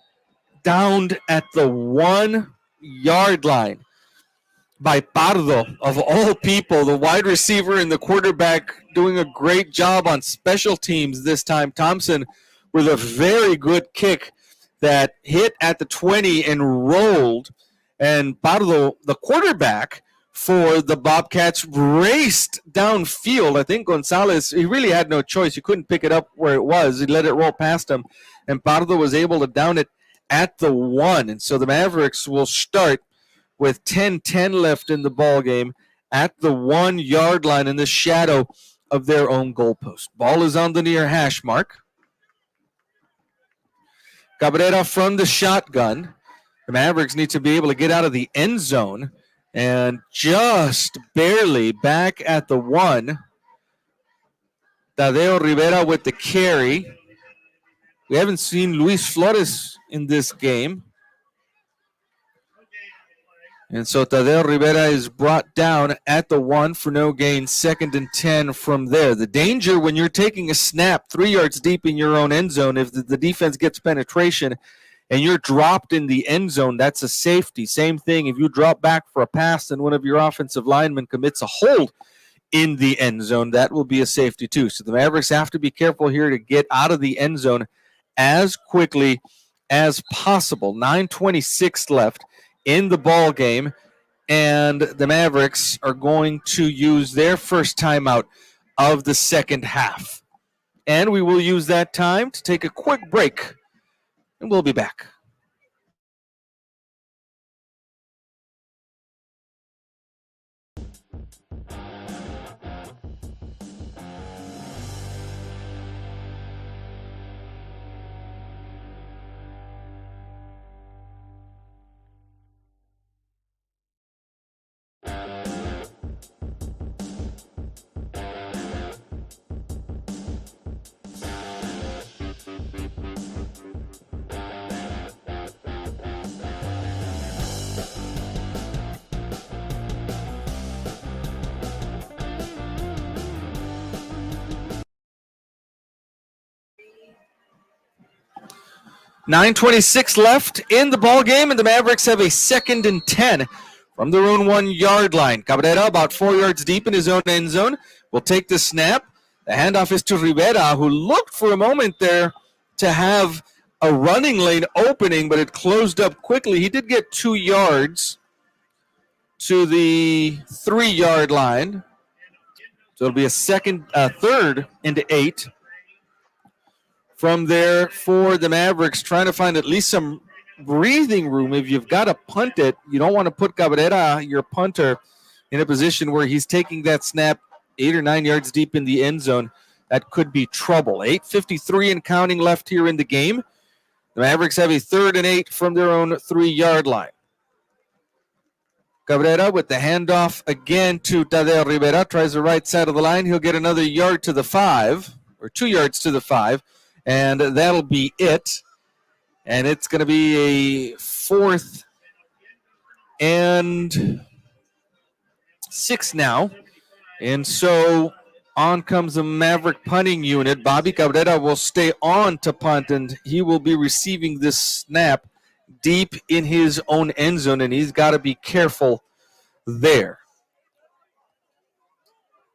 downed at the 1-yard line by Pardo, of all people, the wide receiver and the quarterback doing a great job on special teams this time. Thompson with a very good kick that hit at the 20 and rolled, and Pardo, the quarterback for the Bobcats, raced downfield. I think Gonzalez, he really had no choice. He couldn't pick it up where it was. He let it roll past him, and Pardo was able to down it at the 1. And so the Mavericks will start with 10-10 left in the ball game at the 1-yard line in the shadow of their own goalpost. Ball is on the near hash mark. Cabrera from the shotgun. The Mavericks need to be able to get out of the end zone, and just barely back at the 1. Tadeo Rivera with the carry. We haven't seen Luis Flores in this game. And so Tadeo Rivera is brought down at the 1 for no gain, 2nd and 10 from there. The danger when you're taking a snap 3 yards deep in your own end zone, if the defense gets penetration and you're dropped in the end zone, that's a safety. Same thing if you drop back for a pass and one of your offensive linemen commits a hold in the end zone, that will be a safety too. So the Mavericks have to be careful here to get out of the end zone as quickly as possible. 9:26 left in the ball game, and the Mavericks are going to use their first timeout of the second half. And we will use that time to take a quick break, and we'll be back. .26 left in the ball game, and the Mavericks have a 2nd and 10 from their own 1-yard line. Cabrera, about 4 yards deep in his own end zone, will take the snap. The handoff is to Rivera, who looked for a moment there to have a running lane opening, but it closed up quickly. He did get 2 yards to the 3-yard line. So it'll be a 3rd and 8. From there for the Mavericks, trying to find at least some breathing room. If you've got to punt it, you don't want to put Cabrera, your punter, in a position where he's taking that snap 8 or 9 yards deep in the end zone. that could be trouble. 8:53 and counting left here in the game. The Mavericks have a 3rd and 8 from their own 3-yard line. Cabrera with the handoff again to Tadeo Rivera. Tries the right side of the line. He'll get another yard to the 5, or 2 yards to the 5, and that'll be it. And it's going to be a 4th and 6 now. And so on comes the Maverick punting unit. Bobby Cabrera will stay on to punt, and he will be receiving this snap deep in his own end zone, and he's got to be careful there.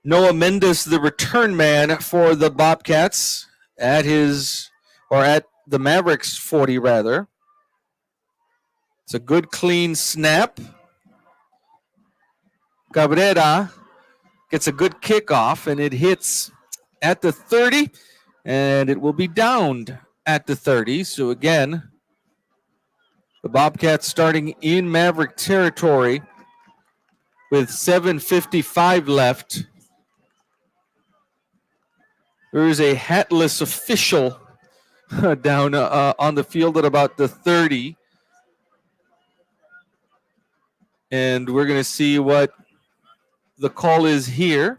Noah Mendes, the return man for the Bobcats, at the Mavericks 40 rather. It's a good clean snap. Cabrera gets a good kickoff, and it hits at the 30, and it will be downed at the 30. So again, the Bobcats starting in Maverick territory with 7:55 left. There is a hatless official down on the field at about the 30. And we're going to see what the call is here.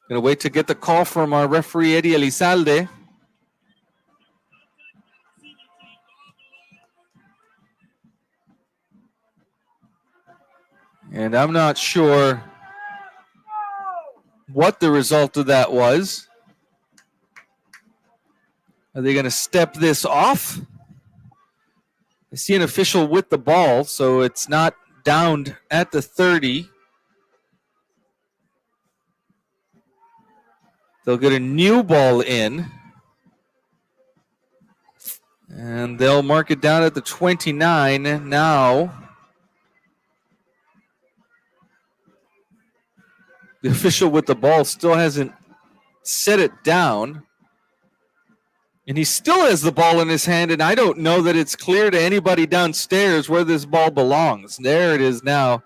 Going to wait to get the call from our referee, Eddie Elizalde. And I'm not sure what the result of that was. Are they going to step this off? I see an official with the ball, so it's not downed at the 30. They'll get a new ball in. And they'll mark it down at the 29 now. The official with the ball still hasn't set it down. And he still has the ball in his hand, and I don't know that it's clear to anybody downstairs where this ball belongs. There it is now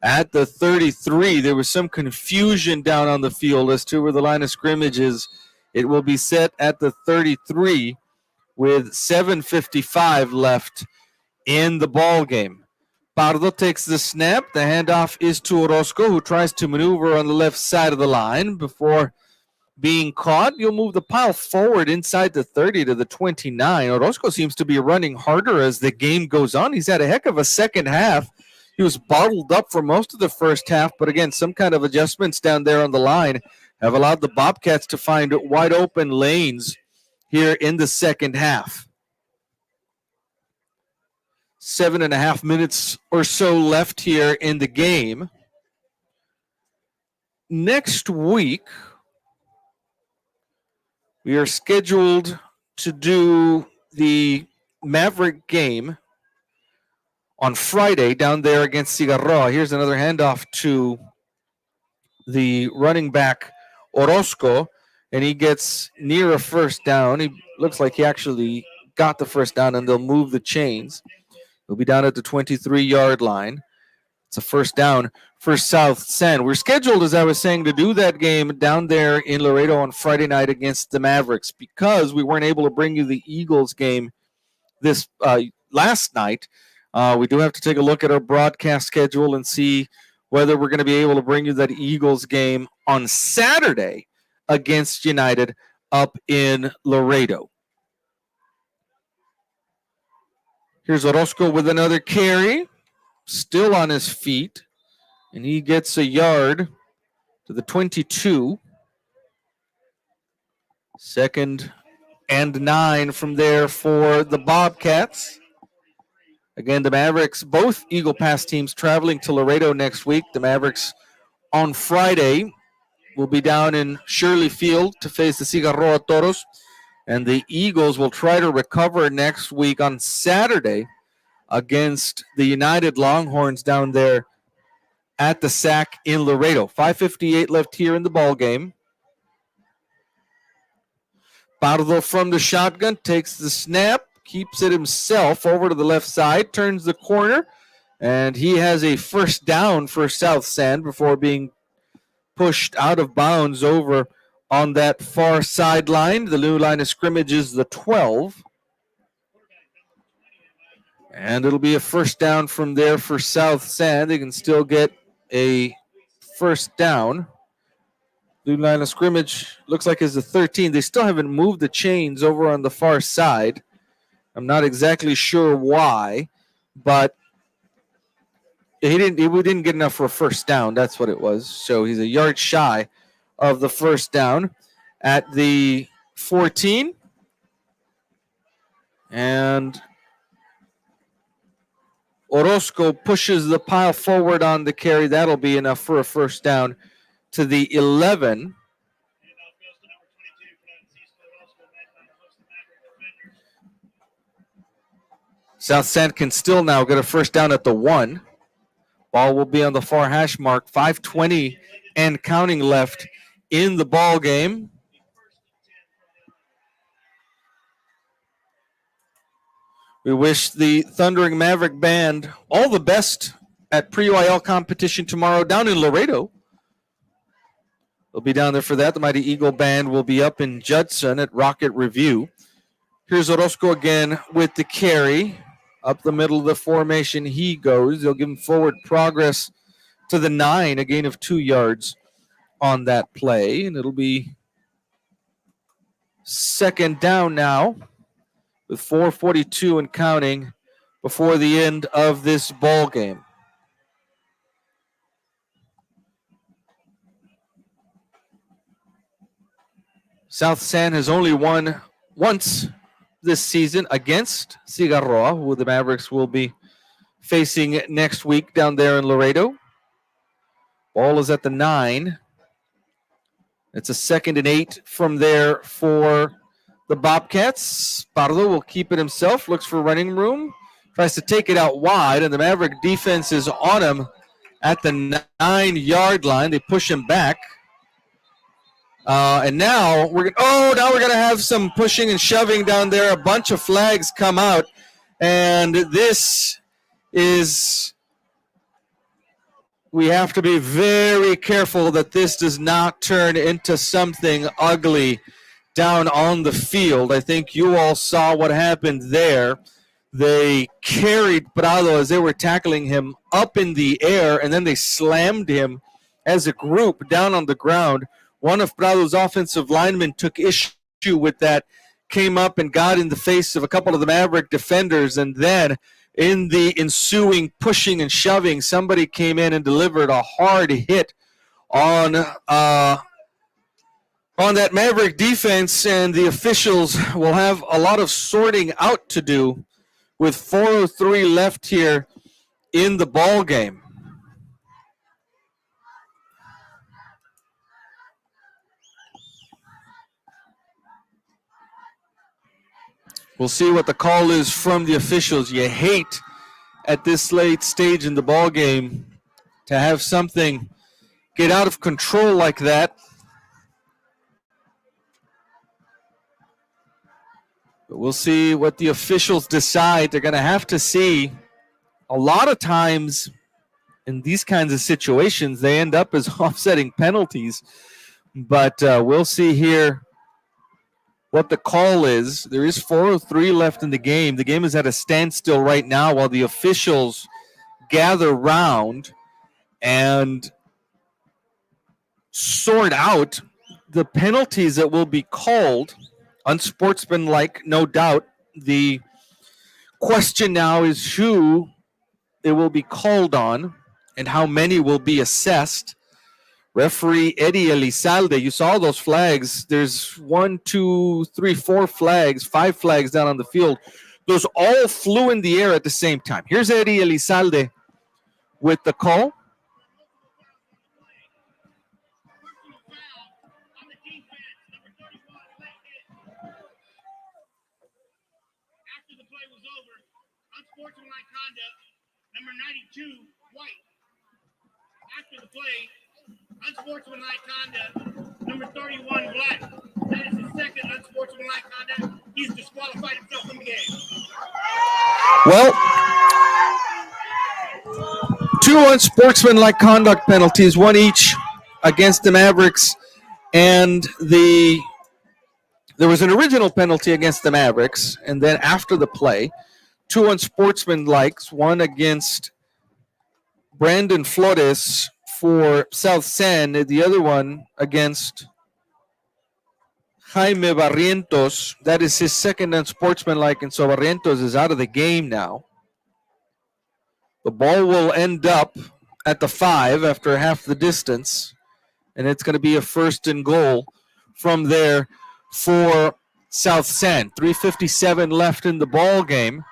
at the 33. There was some confusion down on the field as to where the line of scrimmage is. It will be set at the 33 with 7:55 left in the ball game. Pardo takes the snap. The handoff is to Orozco, who tries to maneuver on the left side of the line before being caught. You'll move the pile forward inside the 30 to the 29. Orozco seems to be running harder as the game goes on. He's had a heck of a second half. He was bottled up for most of the first half, but again, some kind of adjustments down there on the line have allowed the Bobcats to find wide open lanes here in the second half. 7.5 minutes or so left here in the game. Next week, we are scheduled to do the Maverick game on Friday down there against Cigarroa. Here's another handoff to the running back Orozco, and he gets near a first down. He looks like he actually got the first down, and they'll move the chains. He'll be down at the 23-yard line. It's a first down for South San. We're scheduled, as I was saying, to do that game down there in Laredo on Friday night against the Mavericks. Because we weren't able to bring you the Eagles game this last night, we do have to take a look at our broadcast schedule and see whether we're going to be able to bring you that Eagles game on Saturday against United up in Laredo. Here's Orozco with another carry, still on his feet, and he gets a yard to the 22. 2nd and 9 from there for the Bobcats. Again, the Mavericks, both Eagle Pass teams traveling to Laredo next week. The Mavericks on Friday will be down in Shirley Field to face the Cigarroa Toros. And the Eagles will try to recover next week on Saturday against the United Longhorns down there at the SAC in Laredo. 5:58 left here in the ball game. Pardo from the shotgun takes the snap, keeps it himself over to the left side, turns the corner, And he has a first down for South San before being pushed out of bounds over on that far sideline. The new line of scrimmage is the 12. And it'll be a first down from there for South San. They can still get a first down. New line of scrimmage looks like is the 13. They still haven't moved the chains over on the far side. I'm not exactly sure why, but we didn't get enough for a first down. That's what it was. So he's a yard shy of the first down at the 14. And Orozco pushes the pile forward on the carry. That'll be enough for a first down to the 11. South San can still now get a first down at the 1. Ball will be on the far hash mark. 5:20 and counting left in the ball game. We wish the Thundering Maverick Band all the best at pre-UIL competition tomorrow down in Laredo. They'll be down there for that. The Mighty Eagle Band will be up in Judson at Rocket Review. Here's Orozco again with the carry. Up the middle of the formation he goes. They'll give him forward progress to the 9, a gain of 2 yards on that play. And it'll be second down now with 4:42 and counting before the end of this ball game. South San has only won once this season against Cigarroa, who the Mavericks will be facing next week down there in Laredo. Ball is at the 9. It's a 2nd and 8 from there for the Bobcats. Pardo will keep it himself, looks for running room, tries to take it out wide, and the Maverick defense is on him at the 9-yard line. They push him back. And now we're going to have some pushing and shoving down there. A bunch of flags come out, and we have to be very careful that this does not turn into something ugly down on the field. I think you all saw what happened there. They carried Prado as they were tackling him up in the air, and then they slammed him as a group down on the ground. One of Prado's offensive linemen took issue with that, came up and got in the face of a couple of the Maverick defenders, and then in the ensuing pushing and shoving, somebody came in and delivered a hard hit on that Maverick defense, and the officials will have a lot of sorting out to do with 4:03 left here in the ball game. We'll see what the call is from the officials. You hate at this late stage in the ball game to have something get out of control like that. But we'll see what the officials decide. They're going to have to see. A lot of times in these kinds of situations, they end up as offsetting penalties. But we'll see here what the call is. There is 4:03 left in the game. The game is at a standstill right now while the officials gather round and sort out the penalties that will be called. Unsportsmanlike, no doubt. The question now is who it will be called on and how many will be assessed. Referee Eddie Elizalde, you saw those flags. There's 1, 2, 3, 4 flags, 5 flags down on the field. Those all flew in the air at the same time. Here's Eddie Elizalde with the call. After the play was over, unsportsmanlike conduct, number 92, White. After the play, unsportsmanlike conduct, number 31, Black. That is his second unsportsmanlike conduct. He's disqualified himself from the game. Well, two unsportsmanlike conduct penalties, one each against the Mavericks, and there was an original penalty against the Mavericks, and then after the play, two unsportsmanlikes, one against Brandon Flores for South San, and the other one against Jaime Barrientos. That is his second unsportsmanlike, and so Barrientos is out of the game now. The ball will end up at the 5 after half the distance, and it's going to be a 1st and goal from there for South San. 3:57 left in the ball game.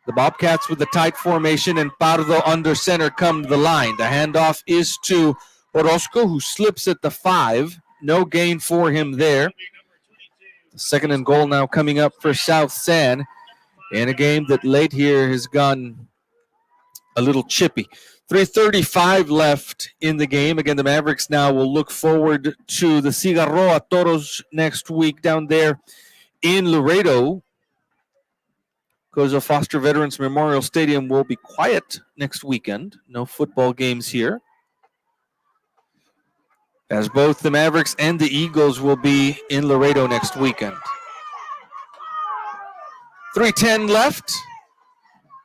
The Bobcats with the tight formation, and Pardo under center come to the line. The handoff is to Orozco, who slips at the 5. No gain for him there. The 2nd and goal now coming up for South San in a game that late here has gone a little chippy. 3:35 left in the game. Again, the Mavericks now will look forward to the Cigarroa Toros next week down there in Laredo. Because of Foster Veterans Memorial Stadium will be quiet next weekend. No football games here, as both the Mavericks and the Eagles will be in Laredo next weekend. 3:10 left.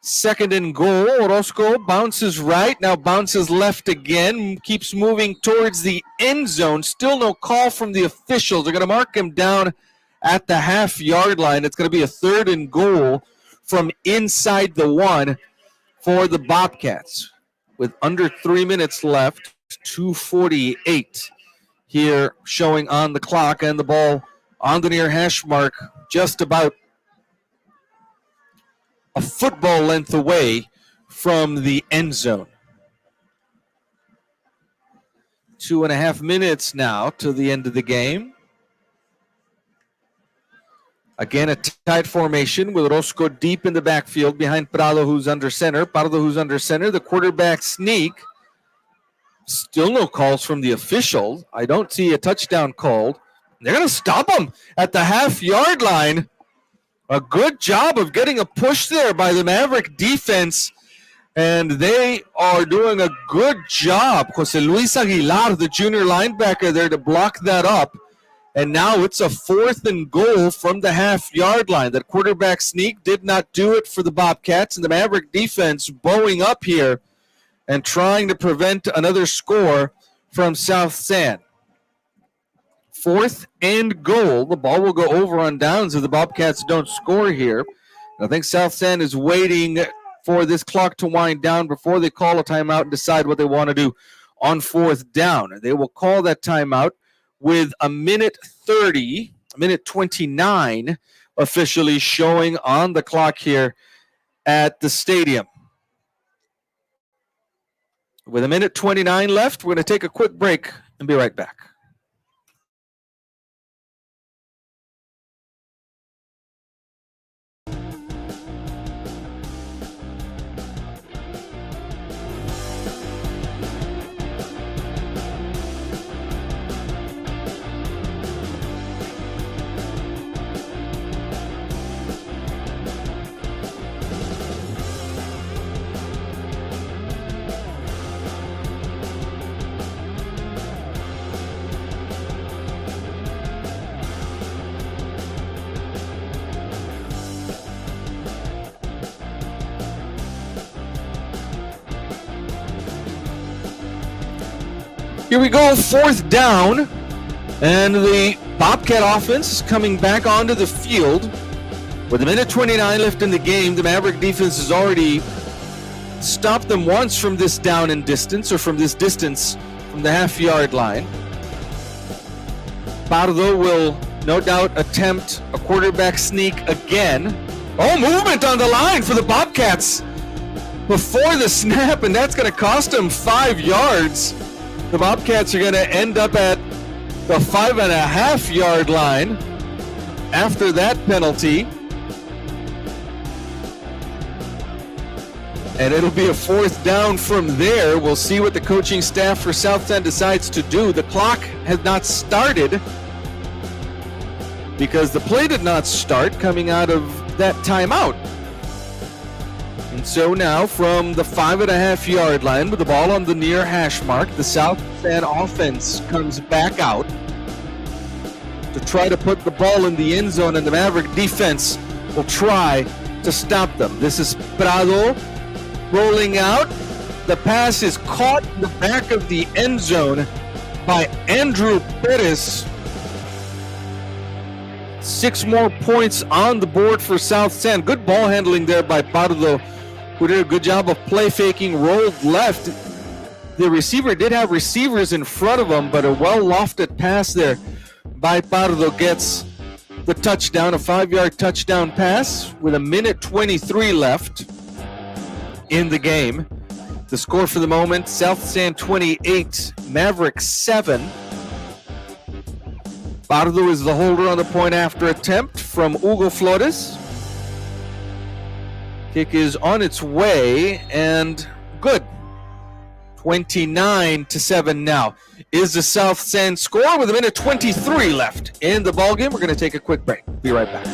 2nd and goal. Orozco bounces right, now bounces left again, keeps moving towards the end zone. Still no call from the officials. They're going to mark him down at the half-yard line. It's going to be a 3rd and goal from inside the 1 for the Bobcats. With under 3 minutes left, 2:48 here showing on the clock, and the ball on the near hash mark, just about a football length away from the end zone. 2.5 minutes now to the end of the game. Again, a tight formation with Orozco deep in the backfield behind Prado, who's under center. Pardo, who's under center. The quarterback sneak. Still no calls from the official. I don't see a touchdown called. They're going to stop him at the half-yard line. A good job of getting a push there by the Maverick defense, and they are doing a good job. Jose Luis Aguilar, the junior linebacker there, to block that up. And now it's a 4th and goal from the half-yard line. That quarterback sneak did not do it for the Bobcats, and the Maverick defense bowing up here and trying to prevent another score from South San. 4th and goal. The ball will go over on downs if the Bobcats don't score here. I think South San is waiting for this clock to wind down before they call a timeout and decide what they want to do on 4th down. They will call that timeout with a minute 29 officially showing on the clock here at the stadium. With a minute 29 left, we're going to take a quick break and be right back. Here we go, 4th down, and the Bobcat offense is coming back onto the field. With a minute 29 left in the game, the Maverick defense has already stopped them once from this down and distance, or from this distance from the half-yard line. Pardo will no doubt attempt a quarterback sneak again. Oh, movement on the line for the Bobcats before the snap, and that's going to cost them 5 yards. The Bobcats are going to end up at the 5.5-yard line after that penalty. And it'll be a 4th down from there. We'll see what the coaching staff for South End decides to do. The clock has not started because the play did not start coming out of that timeout. And so now from the 5.5-yard line with the ball on the near hash mark, the South San offense comes back out to try to put the ball in the end zone, and the Maverick defense will try to stop them. This is Prado rolling out. The pass is caught in the back of the end zone by Andrew Perez. 6 more points on the board for South San. Good ball handling there by Pardo, who did a good job of play faking, rolled left. The receiver did have receivers in front of him, but a well-lofted pass there by Pardo gets the touchdown, a 5-yard touchdown pass with 1:23 left in the game. The score for the moment, South San 28, Mavericks 7. Pardo is the holder on the point after attempt from Hugo Flores. Kick is on its way and good. 29-7 now is the South San score with 1:23 left in the ballgame. We're going to take a quick break. Be right back.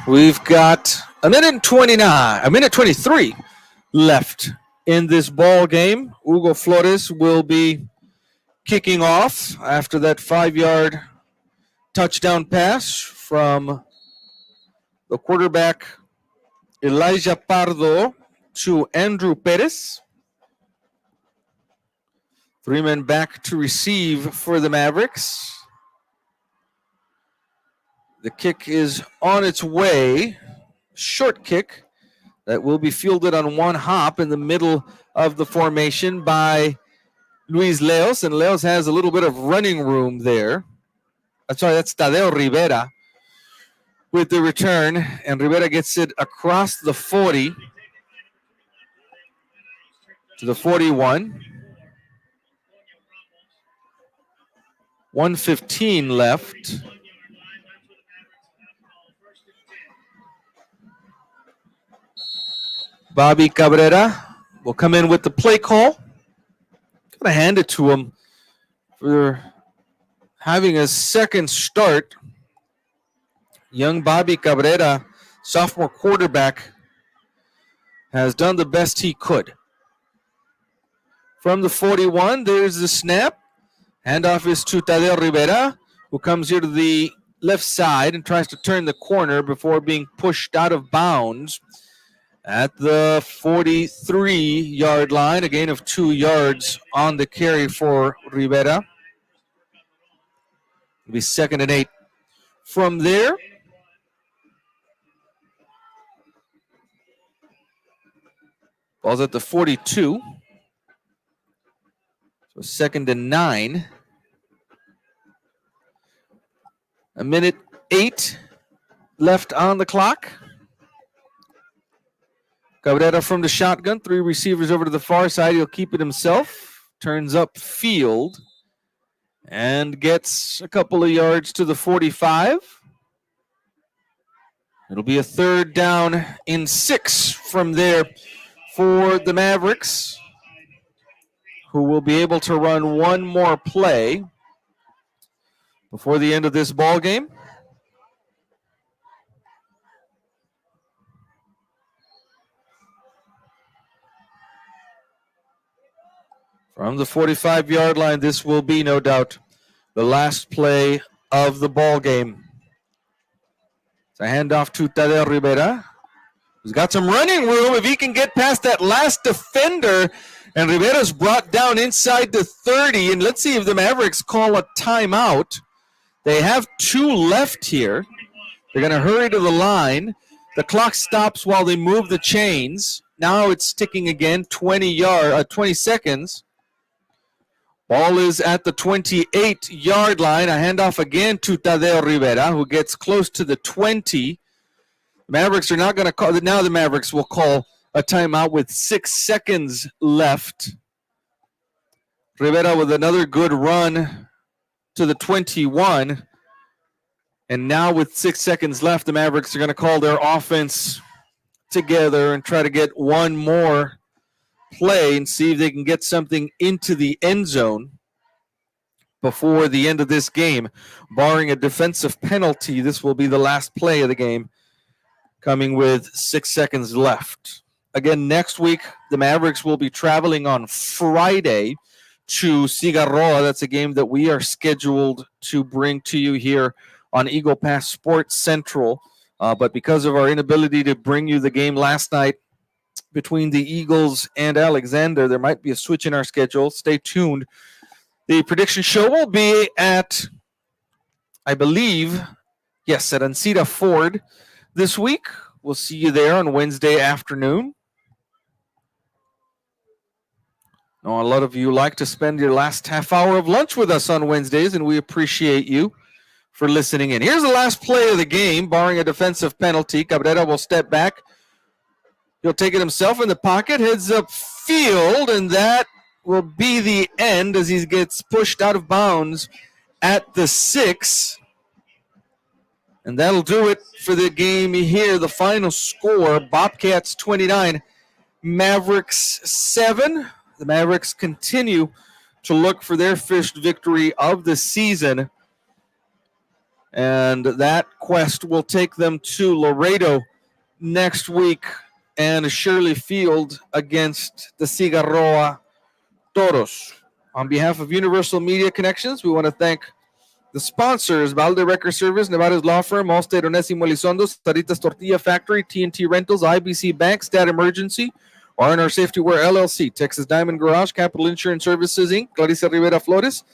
We've got 1:23 left in this ball game. Hugo Flores will be kicking off after that 5-yard touchdown pass from the quarterback Elijah Pardo to Andrew Perez. 3 men back to receive for the Mavericks. The kick is on its way. Short kick that will be fielded on one hop in the middle of the formation by Luis Leos. And Leos has a little bit of running room there. Sorry, that's Tadeo Rivera with the return. And Rivera gets it across the 40 to the 41. 1:15 left. Bobby Cabrera will come in with the play call. Gotta hand it to him for having a second start. Young Bobby Cabrera, sophomore quarterback, has done the best he could. From the 41, there's the snap. Handoff is to Tadeo Rivera, who comes here to the left side and tries to turn the corner before being pushed out of bounds at the 43-yard line. A gain of 2 yards on the carry for Rivera. It'll be 2nd and 8. From there, ball's at the 42. So 2nd and 9. 1:08 left on the clock. Cabrera from the shotgun. 3 receivers over to the far side. He'll keep it himself. Turns up field and gets a couple of yards to the 45. It'll be a 3rd down and 6 from there for the Mavericks, who will be able to run one more play before the end of this ball game. From the 45-yard line, this will be, no doubt, the last play of the ball game. It's a handoff to Tadeo Rivera, who's got some running room. If he can get past that last defender And Rivera's brought down inside the 30. And let's see if the Mavericks call a timeout. They have 2 left here. They're going to hurry to the line. The clock stops while they move the chains. Now it's ticking again, 20 seconds. Ball is at the 28-yard line. A handoff again to Tadeo Rivera, who gets close to the 20. The Mavericks are not going to call. Now the Mavericks will call a timeout with 6 seconds left. Rivera with another good run to the 21. And now with 6 seconds left, the Mavericks are going to call their offense together and try to get one more play and see if they can get something into the end zone before the end of this game. Barring a defensive penalty, this will be the last play of the game, coming with 6 seconds left. Again, next week, the Mavericks will be traveling on Friday to Cigarroa. That's a game that we are scheduled to bring to you here on Eagle Pass Sports Central. But because of our inability to bring you the game last night between the Eagles and Alexander, there might be a switch in our schedule. Stay tuned. The prediction show will be at, I believe, yes, at Ancita Ford this week. We'll see you there on Wednesday afternoon. Now, a lot of you like to spend your last half hour of lunch with us on Wednesdays, and we appreciate you for listening in. Here's the last play of the game, barring a defensive penalty. Cabrera will step back. He'll take it himself in the pocket, heads up field, and that will be the end as he gets pushed out of bounds at the 6. And that'll do it for the game here. The final score, Bobcats 29, Mavericks 7. The Mavericks continue to look for their first victory of the season. And that quest will take them to Laredo next week and Shirley Field against the Cigarroa Toros. On behalf of Universal Media Connections, we want to thank the sponsors: Valde Record Service, Nevada's Law Firm, Allstate Onésimo Elizondo, Saritas Tortilla Factory, TNT Rentals, IBC Bank, Stat Emergency, R&R Safety Wear LLC, Texas Diamond Garage, Capital Insurance Services, Inc., Clarissa Rivera Flores,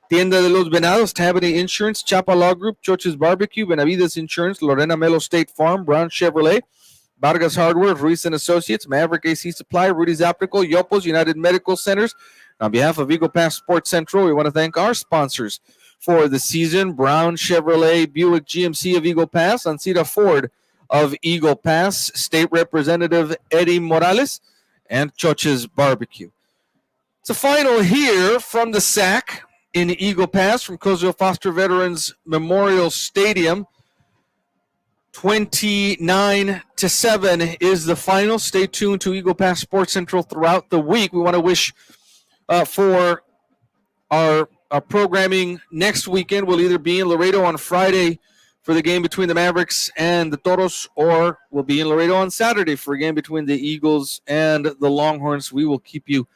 Tienda de los Venados, Tabaney Insurance, Chapa Law Group, Choches Barbecue, Benavides Insurance, Lorena Melo State Farm, Brown Chevrolet, Vargas Hardware, Ruiz and Associates, Maverick AC Supply, Rudy's Optical, Yopos, United Medical Centers. On behalf of Eagle Pass Sports Central, we want to thank our sponsors for the season: Brown Chevrolet, Buick GMC of Eagle Pass, Ancita Ford of Eagle Pass, State Representative Eddie Morales, and Choches Barbecue. It's a final here from the SAC in Eagle Pass from Cozumel Foster Veterans Memorial Stadium. 29-7 is the final. Stay tuned to Eagle Pass Sports Central throughout the week. We want to wish for our programming next weekend. We'll either be in Laredo on Friday for the game between the Mavericks and the Toros, or we'll be in Laredo on Saturday for a game between the Eagles and the Longhorns. We will keep you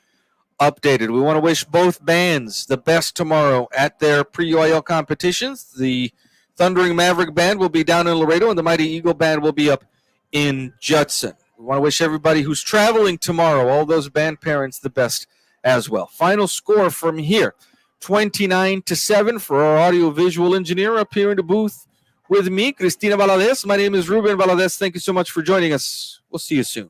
updated. We want to wish both bands the best tomorrow at their pre-UIL competitions. The Thundering Maverick Band will be down in Laredo, and the Mighty Eagle Band will be up in Judson. We want to wish everybody who's traveling tomorrow, all those band parents, the best as well. Final score from here, 29-7 for our audio-visual engineer up here in the booth with me, Cristina Valadez. My name is Ruben Valadez. Thank you so much for joining us. We'll see you soon.